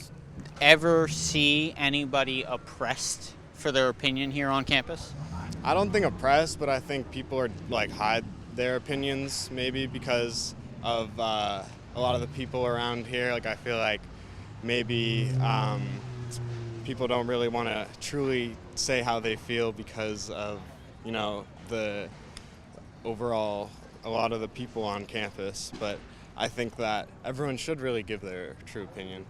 ever see anybody oppressed for their opinion here on campus? I don't think oppressed, but I think people are hide their opinions maybe because of a lot of the people around here. Like I feel like maybe people don't really want to truly say how they feel because of, you know, the overall a lot of the people on campus. But I think that everyone should really give their true opinion.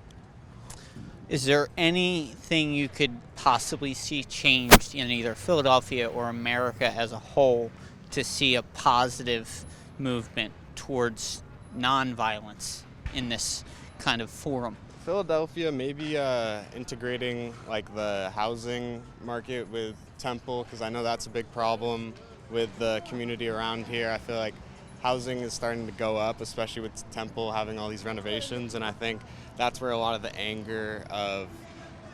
Is there anything you could possibly see changed in either Philadelphia or America as a whole to see a positive movement towards nonviolence in this kind of forum? Philadelphia, maybe integrating like the housing market with Temple, because I know that's a big problem with the community around here. I feel like housing is starting to go up, especially with Temple having all these renovations, and I think that's where a lot of the anger of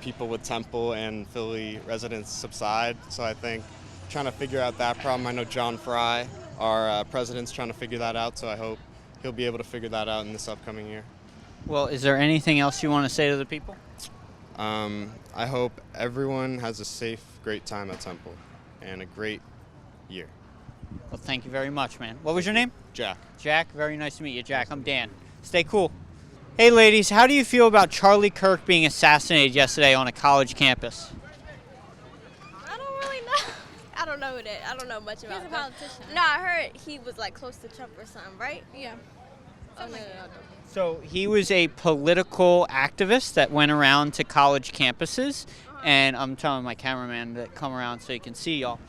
people with Temple and Philly residents subside. So I think trying to figure out that problem. I know John Fry, our president's trying to figure that out, so I hope he'll be able to figure that out in this upcoming year. Well, is there anything else you want to say to the people? I hope everyone has a safe, great time at Temple and a great year. Well, thank you very much, man. What was your name? Jack. Jack, very nice to meet you, Jack. I'm Dan. Stay cool. Hey, ladies, how do you feel about Charlie Kirk being assassinated yesterday on a college campus? I don't really know. I don't know that. I don't know much about him. He's a politician. No, I heard he was like close to Trump or something, right? Yeah. Oh, no. So he was a political activist that went around to college campuses, and I'm telling my cameraman to come around so you can see y'all.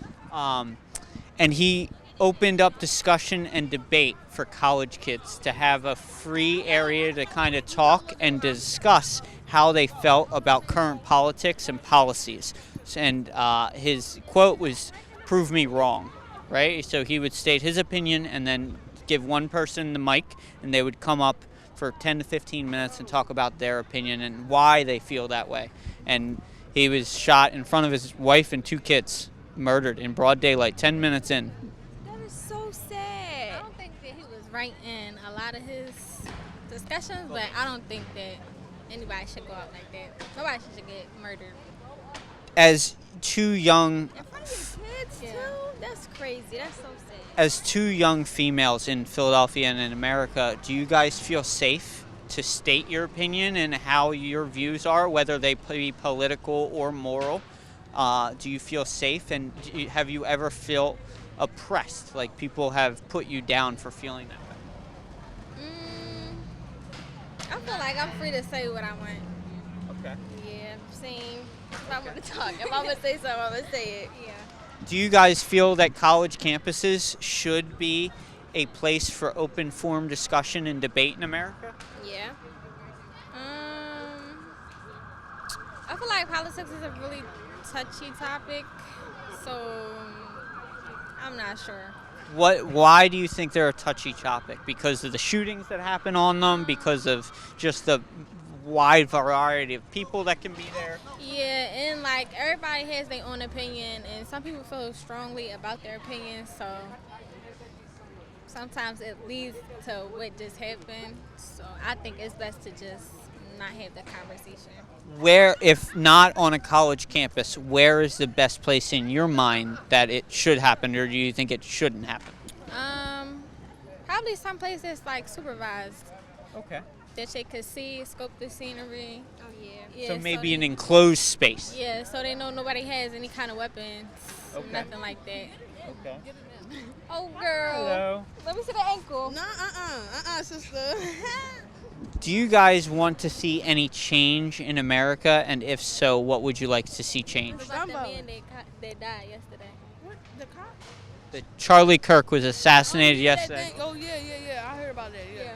And he opened up discussion and debate for college kids to have a free area to kind of talk and discuss how they felt about current politics and policies. And his quote was, "Prove me wrong," right? So he would state his opinion and then give one person the mic, and they would come up for 10 to 15 minutes and talk about their opinion and why they feel that way. And he was shot in front of his wife and 2 kids. murdered in broad daylight 10 minutes in. That is so sad. I don't think that he was right in a lot of his discussions, but I don't think that anybody should go out like that. Nobody should get murdered. As two young Kids too? That's crazy. That's so sad. as two young females in Philadelphia and in America, do you guys feel safe to state your opinion and how your views are, whether they be political or moral? Do you feel safe, and have you ever felt oppressed, like people have put you down for feeling that way? I feel like I'm free to say what I want. Okay. Yeah, same. If I want to talk, if I'm going to say something, I'm going to say it. Yeah. Do you guys feel that college campuses should be a place for open forum discussion and debate in America? Yeah. I feel like politics is a really touchy topic, so I'm not sure. Why do you think they're a touchy topic? Because of the shootings that happen on them? Because of just the wide variety of people that can be there? Yeah, and like everybody has their own opinion, and some people feel strongly about their opinion, so sometimes it leads to what just happened. So I think it's best to just not have the conversation. Where, if not on a college campus, where is the best place in your mind that it should happen, or do you think it shouldn't happen? Probably someplace that's like supervised. Okay. That they could see, scope the scenery. Oh yeah. So maybe an enclosed space. Yeah, so they know nobody has any kind of weapons, nothing like that. Okay. Oh girl. Hello. Let me see the ankle. No, sister. Do you guys want to see any change in America? And if so, what would you like to see change? About the man that died yesterday. What? The cop? Charlie Kirk was assassinated yesterday. Oh, yeah. I heard about that, yeah.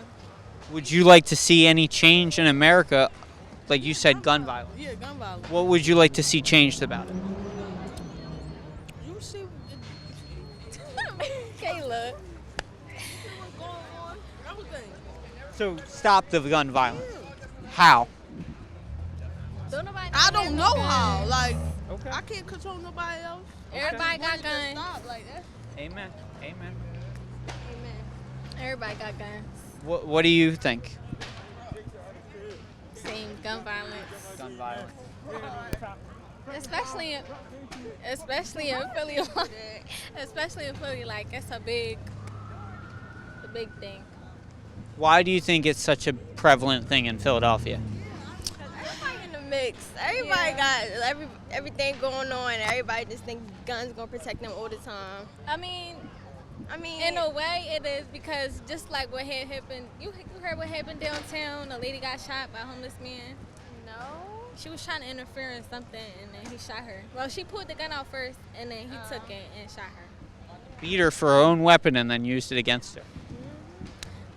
Would you like to see any change in America? Like you said, gun violence. Yeah, gun violence. What would you like to see changed about it? You see Kayla. So stop the gun violence. How? I don't know how. Like, I can't control nobody else. Everybody got Wanted to guns. stop like that. Amen. Amen. Everybody got guns. What do you think? Same gun violence. Gun violence. Especially in Philly. Especially in Philly, like it's a big thing. Why do you think it's such a prevalent thing in Philadelphia? Everybody in the mix. Everybody got everything going on. Everybody just think guns gonna protect them all the time. I mean, in a way it is, because just like what had happened, you heard what happened downtown. A lady got shot by a homeless man. No. She was trying to interfere in something, and then he shot her. Well, she pulled the gun out first, and then he took it and shot her. Beat her for her own weapon and then used it against her.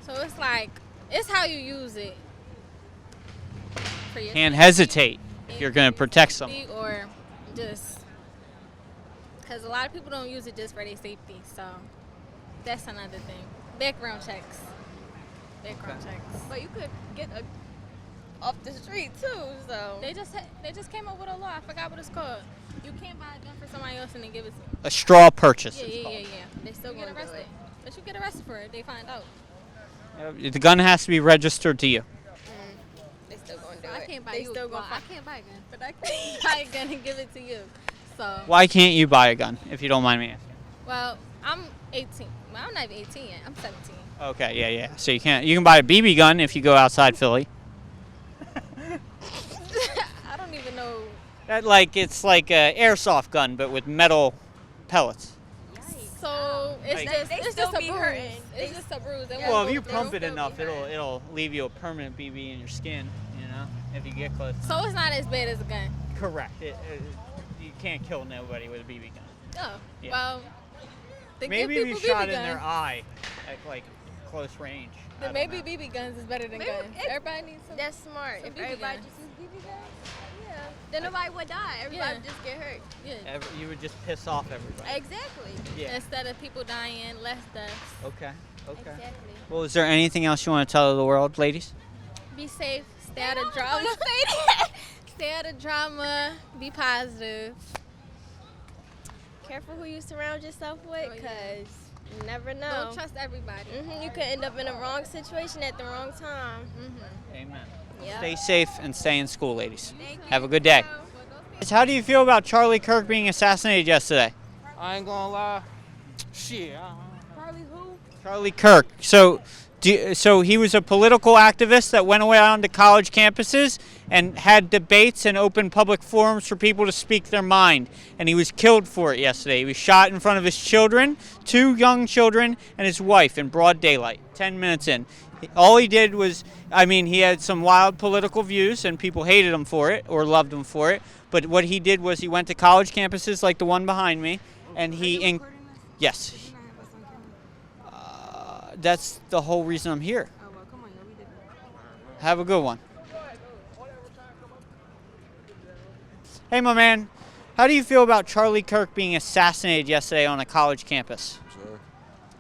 So it's like, it's how you use it. For your Can't safety, hesitate if you're going to protect someone. or just because a lot of people don't use it just for their safety. So that's another thing. Background checks. But you could get off the street too. So They just came up with a law. I forgot what it's called. You can't buy a gun for somebody else and then give it to them. A straw purchase. Yeah. They still get arrested. But you get arrested for it. They find out. The gun has to be registered to you. they still gonna do I it. can't buy They you. still Well, gonna I can't buy a gun, but I can buy a gun and give it to you. So. Why can't you buy a gun, if you don't mind me asking? Well, I'm 18. Well, I'm not even 18 yet. I'm 17. Okay, yeah. So you can buy a BB gun if you go outside Philly. I don't even know. It's like a airsoft gun, but with metal pellets. So it's Like- just They it's still just a be bruise. hurting. It's just a bruise. It Well, won't if you go pump through. it enough, it'll leave you a permanent BB in your skin. If you get close. So it's not as bad as a gun. Correct. You can't kill nobody with a BB gun. Oh, Yeah. well. Then Maybe give if you people shot BB in their guns. eye at close range. I Then don't maybe know. BB guns is better than Maybe guns. if- Everybody needs some. That's smart. some If BB everybody guns. just use BB guns, yeah, then nobody would die. Everybody would just get hurt. Yeah. You would just piss off everybody. Exactly. Yeah. Instead of people dying, less deaths. Okay. Exactly. Well, is there anything else you want to tell the world, ladies? Be safe. Stay out of drama. Stay out of drama. Be positive. careful who you surround yourself with, because you never know. Don't trust everybody. You could end up in a wrong situation at the wrong time. Amen. Yep. Stay safe and stay in school, ladies. Have a good day. How do you feel about Charlie Kirk being assassinated yesterday? I ain't gonna lie. Shit. Charlie who? Charlie Kirk. So he was a political activist that went around to college campuses and had debates and open public forums for people to speak their mind. And he was killed for it yesterday. He was shot in front of his children, 2 young children, and his wife in broad daylight, 10 minutes in. All he did was, he had some wild political views and people hated him for it or loved him for it. But what he did was he went to college campuses like the one behind me, and yes. That's the whole reason I'm here. Have a good one. Hey, my man, how do you feel about Charlie Kirk being assassinated yesterday on a college campus? Sorry.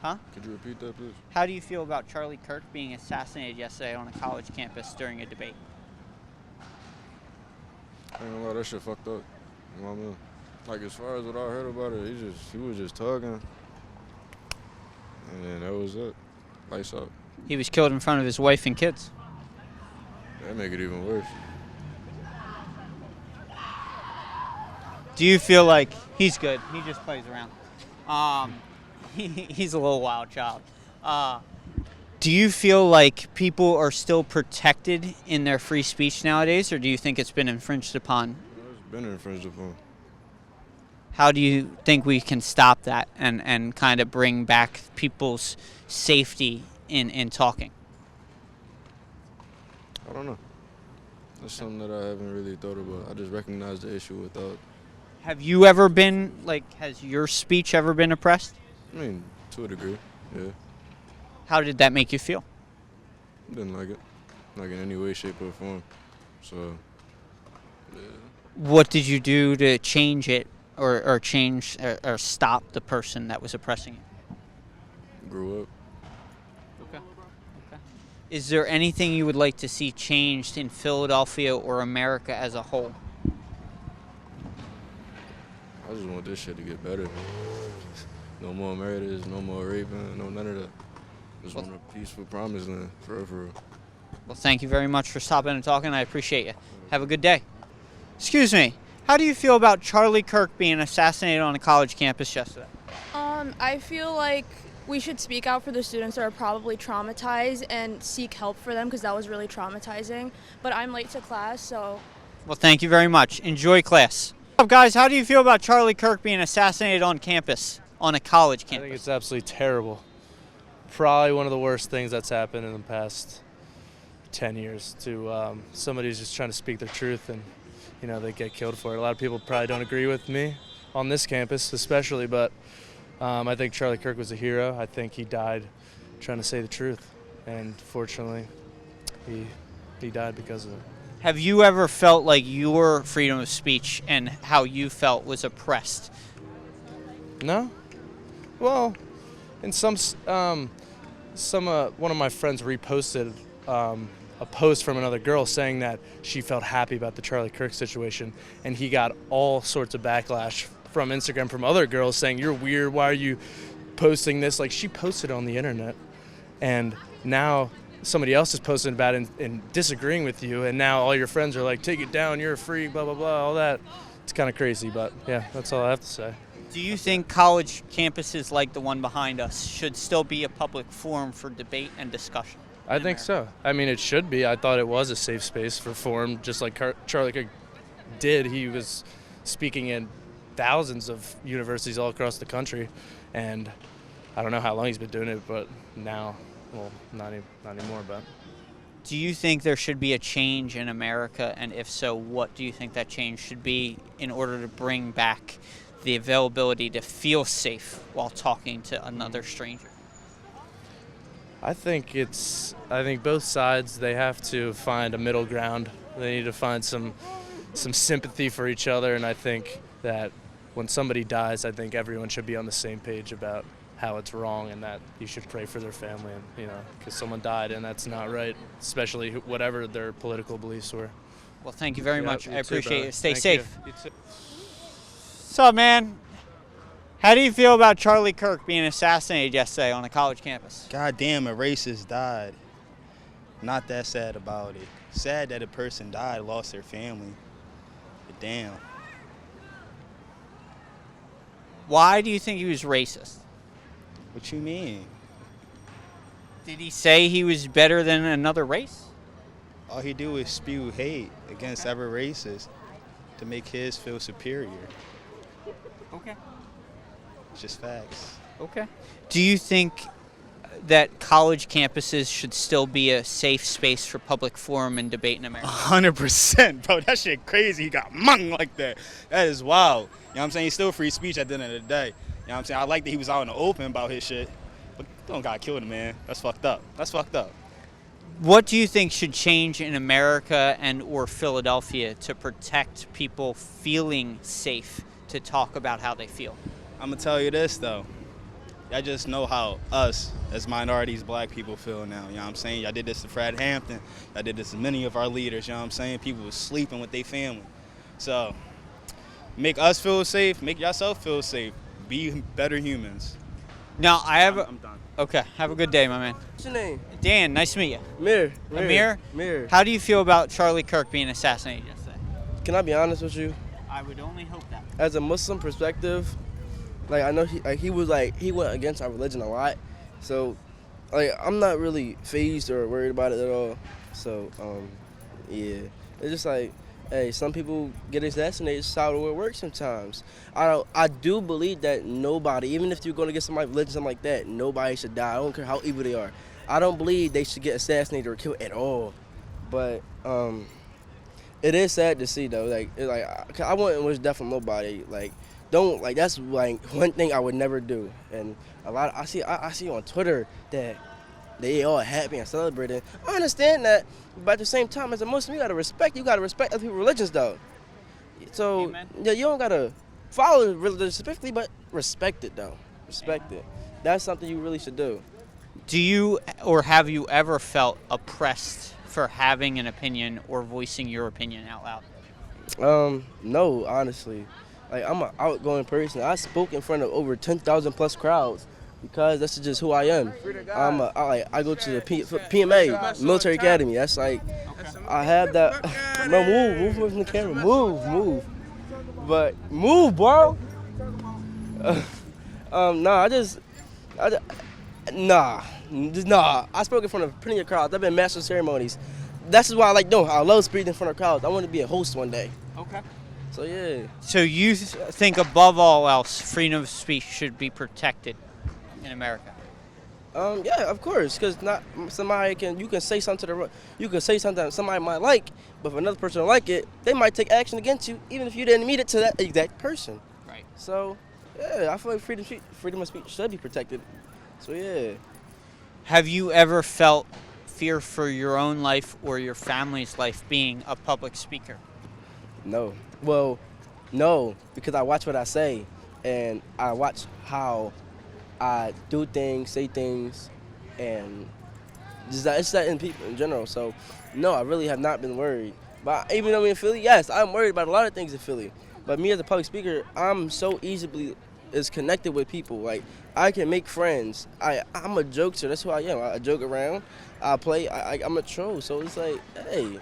Huh? Could you repeat that, please? How do you feel about Charlie Kirk being assassinated yesterday on a college campus during a debate? I ain't gonna lie, that shit fucked up. You know what I mean? Like, as far as what I heard about it, he was just talking. And then that was it. Lights up. He was killed in front of his wife and kids. That make it even worse. Do you feel like he's good? He just plays around. He's a little wild child. Do you feel like people are still protected in their free speech nowadays, or do you think it's been infringed upon? It's been infringed upon. How do you think we can stop that and kind of bring back people's safety in talking? I don't know. That's something that I haven't really thought about. I just recognize the issue without. Have you ever been, has your speech ever been oppressed? I mean, to a degree, yeah. How did that make you feel? Didn't like it. Like in any way, shape, or form. So, yeah. What did you do to change it or change or stop the person that was oppressing you? Grew up. Okay. Is there anything you would like to see changed in Philadelphia or America as a whole? I just want this shit to get better. No more murders, no more raping, no none of that. Just want a peaceful promised land, for real. Well, thank you very much for stopping and talking. I appreciate you. Have a good day. Excuse me. How do you feel about Charlie Kirk being assassinated on a college campus yesterday? I feel like we should speak out for the students that are probably traumatized and seek help for them, because that was really traumatizing. But I'm late to class, so... Well, thank you very much. Enjoy class. What's up, guys? How do you feel about Charlie Kirk being assassinated on campus, on a college campus? I think it's absolutely terrible. Probably one of the worst things that's happened in the past 10 years to somebody who's just trying to speak their truth, and they get killed for it. A lot of people probably don't agree with me on this campus especially, but I think Charlie Kirk was a hero. I think he died trying to say the truth, and fortunately he died because of it. Have you ever felt like your freedom of speech and how you felt was oppressed? No. Well, in one of my friends reposted a post from another girl saying that she felt happy about the Charlie Kirk situation, and he got all sorts of backlash from Instagram from other girls saying, "You're weird, why are you posting this?" Like, she posted on the internet, and now somebody else is posting about it and disagreeing with you, and now all your friends are like, "Take it down, you're a freak, blah, blah, blah," all that. It's kind of crazy, but yeah, that's all I have to say. Do you think college campuses like the one behind us should still be a public forum for debate and discussion? I think so. I mean, it should be. I thought it was a safe space for forum, just like Charlie Kirk did. He was speaking in thousands of universities all across the country, and I don't know how long he's been doing it, but now, well, not anymore, but. Do you think there should be a change in America, and if so, what do you think that change should be in order to bring back the availability to feel safe while talking to another stranger? I think both sides, they have to find a middle ground. They need to find some sympathy for each other, and I think that when somebody dies, I think everyone should be on the same page about how it's wrong, and that you should pray for their family, and because someone died, and that's not right, especially whatever their political beliefs were. Well, thank you very much. I appreciate it. Stay Thank safe. you. You too. What's up, man? How do you feel about Charlie Kirk being assassinated yesterday on a college campus? God damn, a racist died. Not that sad about it. Sad that a person died, lost their family. But damn. Why do you think he was racist? What you mean? Did he say he was better than another race? All he do is spew hate against other races to make his feel superior. Okay. It's just facts. Okay. Do you think that college campuses should still be a safe space for public forum and debate in America? 100%, bro. That shit crazy. He got mung like that. That is wild. You know what I'm saying? He's still free speech at the end of the day. You know what I'm saying? I like that he was out in the open about his shit. But don't got killed him, man. That's fucked up. That's fucked up. What do you think should change in America and or Philadelphia to protect people feeling safe to talk about how they feel? I'm gonna tell you this though. Y'all just know how us as minorities, black people feel now. You know what I'm saying? Y'all did this to Fred Hampton. Y'all did this to many of our leaders. You know what I'm saying? People was sleeping with their family. So make us feel safe. Make yourself feel safe. Be better humans. Now I have. I'm done. Okay. Have a good day, my man. What's your name? Dan. Nice to meet you. Mir. Amir. Mir. How do you feel about Charlie Kirk being assassinated yesterday? Can I be honest with you? I would only hope that. As a Muslim perspective, like I know he went against our religion a lot, so like I'm not really fazed or worried about it at all. So yeah, it's just like, hey, some people get assassinated. It's how it works sometimes. I do believe that nobody, even if you're going to get somebody religion, something like that, nobody should die. I don't care how evil they are. I don't believe they should get assassinated or killed at all. But it is sad to see though. Like I wouldn't wish death on nobody. Like don't like that's like one thing I would never do. And a lot I see on Twitter that they all happy and celebrating. I understand that, but at the same time, as a Muslim, you gotta respect other people's religions though. So Amen. yeah, you don't gotta follow religion specifically, but respect it though. Respect it. That's something you really should do. Do you or have you ever felt oppressed for having an opinion or voicing your opinion out loud? No, honestly. Like I'm an outgoing person. I spoke in front of over 10,000 plus crowds because that's just who I am. I go to the PMA Military Academy. That's like I have that. No, move from the camera. Move. But move, bro. Nah. I spoke in front of plenty of crowds. I've been master ceremonies. That's why I like doing. I love speaking in front of crowds. I want to be a host one day. Okay. So yeah. So you think above all else, freedom of speech should be protected in America? Yeah, of course, because not somebody you can say something that somebody might like, but if another person don't like it, they might take action against you, even if you didn't mean it to that exact person. Right. So yeah, I feel like freedom of speech should be protected. So yeah. Have you ever felt fear for your own life or your family's life being a public speaker? No. Well, no, because I watch what I say, and I watch how I do things, say things, and it's that in people in general. So, no, I really have not been worried. But even though I'm in Philly, yes, I'm worried about a lot of things in Philly. But me as a public speaker, I'm so easily connected with people. Like, I can make friends. I'm a jokester. That's who I am. I joke around. I play. I'm a troll. So it's like, hey,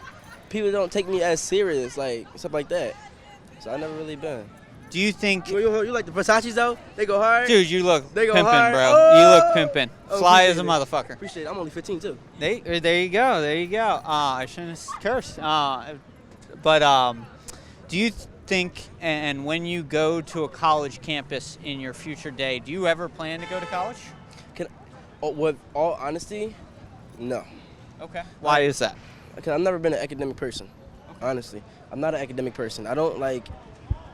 people don't take me as serious, like stuff like that. So I never really been. Do you think you like the Versace's though? They go hard. Dude, you look They go pimpin', hard. bro. Oh! You look pimpin'. Oh, Fly as a appreciate it. motherfucker. Appreciate it. I'm only 15 too. There you go. There you go. I shouldn't have cursed. But do you think, and when you go to a college campus in your future day, do you ever plan to go to college? With all honesty, no. Okay. Why is that? Because I've never been an academic person. Honestly, I'm not an academic person. I don't like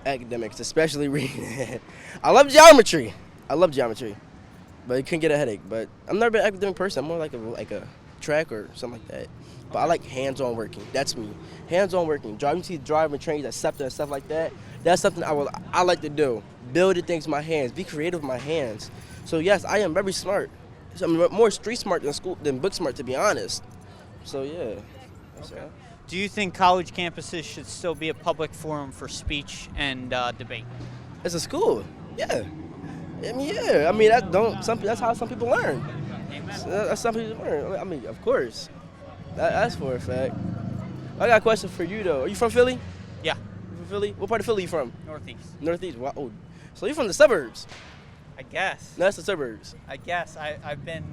academics, especially reading. I love geometry, but you can get a headache. But I've never been an academic person. I'm more like a track or something like that. But I like hands-on working. That's me. Hands-on working. Driving trains, accepting and stuff like that. That's something I like to do. Building things with my hands. Be creative with my hands. So yes, I am very smart. So I'm more street smart than book smart, to be honest. So yeah. Okay. Do you think college campuses should still be a public forum for speech and debate? It's a school. Yeah. I mean, yeah. I mean, that's how some people learn. That's some people learn. I mean, of course. That's for a fact. I got a question for you though. Are you from Philly? Yeah. You from Philly? What part of Philly you from? Northeast. Northeast. Wow. Oh, so you're from the suburbs? I guess. No, that's the suburbs. I guess. I've been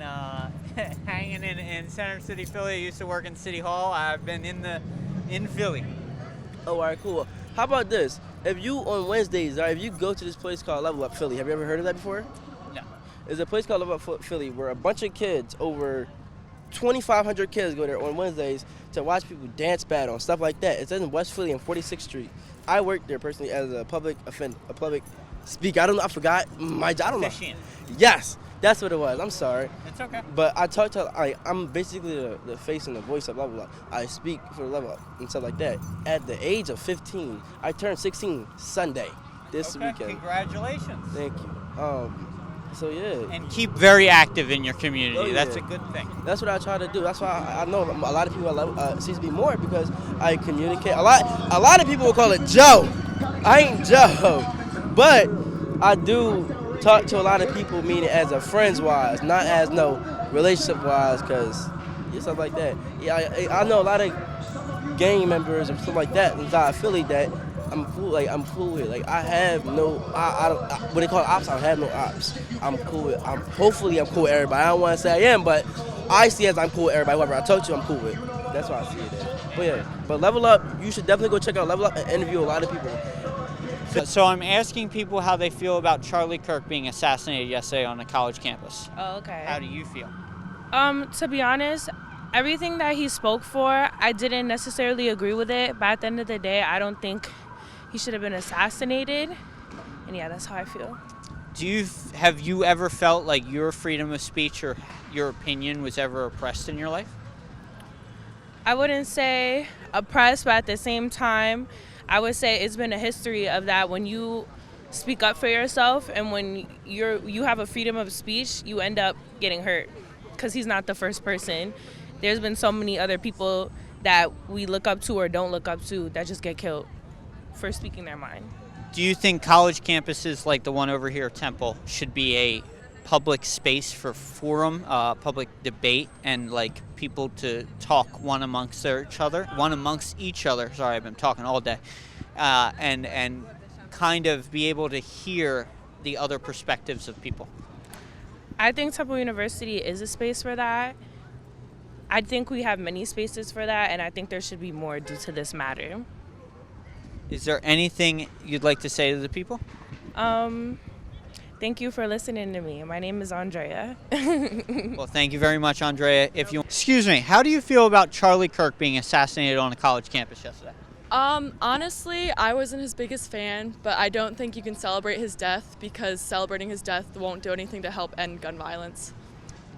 hanging in Center City, Philly. I used to work in City Hall. I've been in Philly. Oh, all right, cool. How about this? If you on Wednesdays, right, if you go to this place called Level Up Philly, have you ever heard of that before? No. There's a place called Level Up Philly where a bunch of kids, over 2,500 kids, go there on Wednesdays to watch people dance battle and stuff like that. It's in West Philly on 46th Street. I work there personally as a public speaker. I don't know. I forgot my job. I don't know. Officiant. Yes, that's what it was. I'm sorry. It's okay. But I talk to, I'm basically the face and the voice of Level Up. I speak for Level Up and stuff like that. At the age of 15, I turned 16 Sunday this weekend. Congratulations. Thank you. So yeah. And keep very active in your community. Oh, yeah. That's a good thing. That's what I try to do. That's why I know a lot of people seems to be more because I communicate. A lot of people will call it Joe. I ain't Joe, but I do talk to a lot of people, meaning as a friends wise, not as no relationship wise, cause stuff like that. Yeah, I know a lot of gang members and stuff like that inside Philly that I'm cool. Like I'm cool with. Like I have no. I don't. What they call ops? I don't have no ops. I'm cool with. Hopefully I'm cool with everybody. I don't want to say I am, but I see as I'm cool with everybody. Whoever I talk to, I'm cool with. That's why I see it as. But yeah. But Level Up. You should definitely go check out Level Up and interview a lot of people. So I'm asking people how they feel about Charlie Kirk being assassinated yesterday on a college campus. Oh, okay. How do you feel? To be honest, everything that he spoke for, I didn't necessarily agree with it. But at the end of the day, I don't think he should have been assassinated. And yeah, that's how I feel. Have you ever felt like your freedom of speech or your opinion was ever oppressed in your life? I wouldn't say oppressed, but at the same time, I would say it's been a history of that when you speak up for yourself and when you have a freedom of speech, you end up getting hurt because he's not the first person. There's been so many other people that we look up to or don't look up to that just get killed for speaking their mind. Do you think college campuses like the one over here at Temple should be a public space for forum, public debate, and like people to talk one amongst each other? Sorry, I've been talking all day, and kind of be able to hear the other perspectives of people. I think Temple University is a space for that. I think we have many spaces for that, and I think there should be more due to this matter. Is there anything you'd like to say to the people? Thank you for listening to me. My name is Andrea. Well, thank you very much, Andrea. Excuse me, how do you feel about Charlie Kirk being assassinated on a college campus yesterday? Honestly, I wasn't his biggest fan, but I don't think you can celebrate his death because celebrating his death won't do anything to help end gun violence.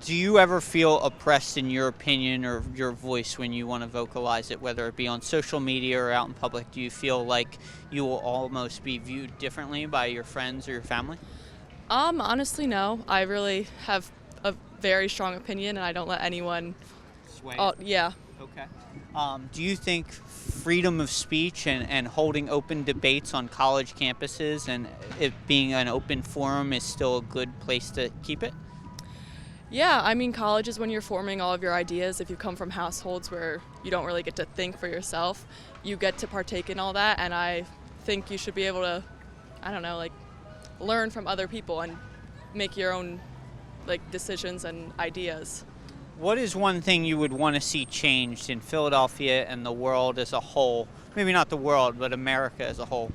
Do you ever feel oppressed in your opinion or your voice when you want to vocalize it, whether it be on social media or out in public? Do you feel like you will almost be viewed differently by your friends or your family? Honestly, no. I really have a very strong opinion, and I don't let anyone sway. Yeah. Okay. Do you think freedom of speech and holding open debates on college campuses and it being an open forum is still a good place to keep it? Yeah, I mean, college is when you're forming all of your ideas. If you come from households where you don't really get to think for yourself, you get to partake in all that, and I think you should be able to, I don't know, like, learn from other people and make your own, like, decisions and ideas. What is one thing you would want to see changed in Philadelphia and the world as a whole? Maybe not the world, but America as a whole.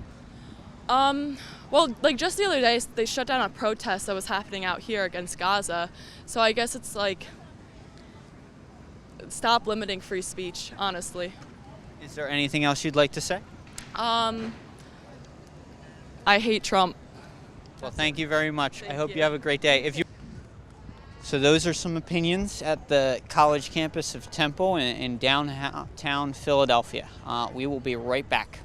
Well, like just the other day, they shut down a protest that was happening out here against Gaza. So I guess it's like, stop limiting free speech, honestly. Is there anything else you'd like to say? I hate Trump. Well, thank you very much. I hope you have a great day. So those are some opinions at the college campus of Temple in downtown Philadelphia. We will be right back.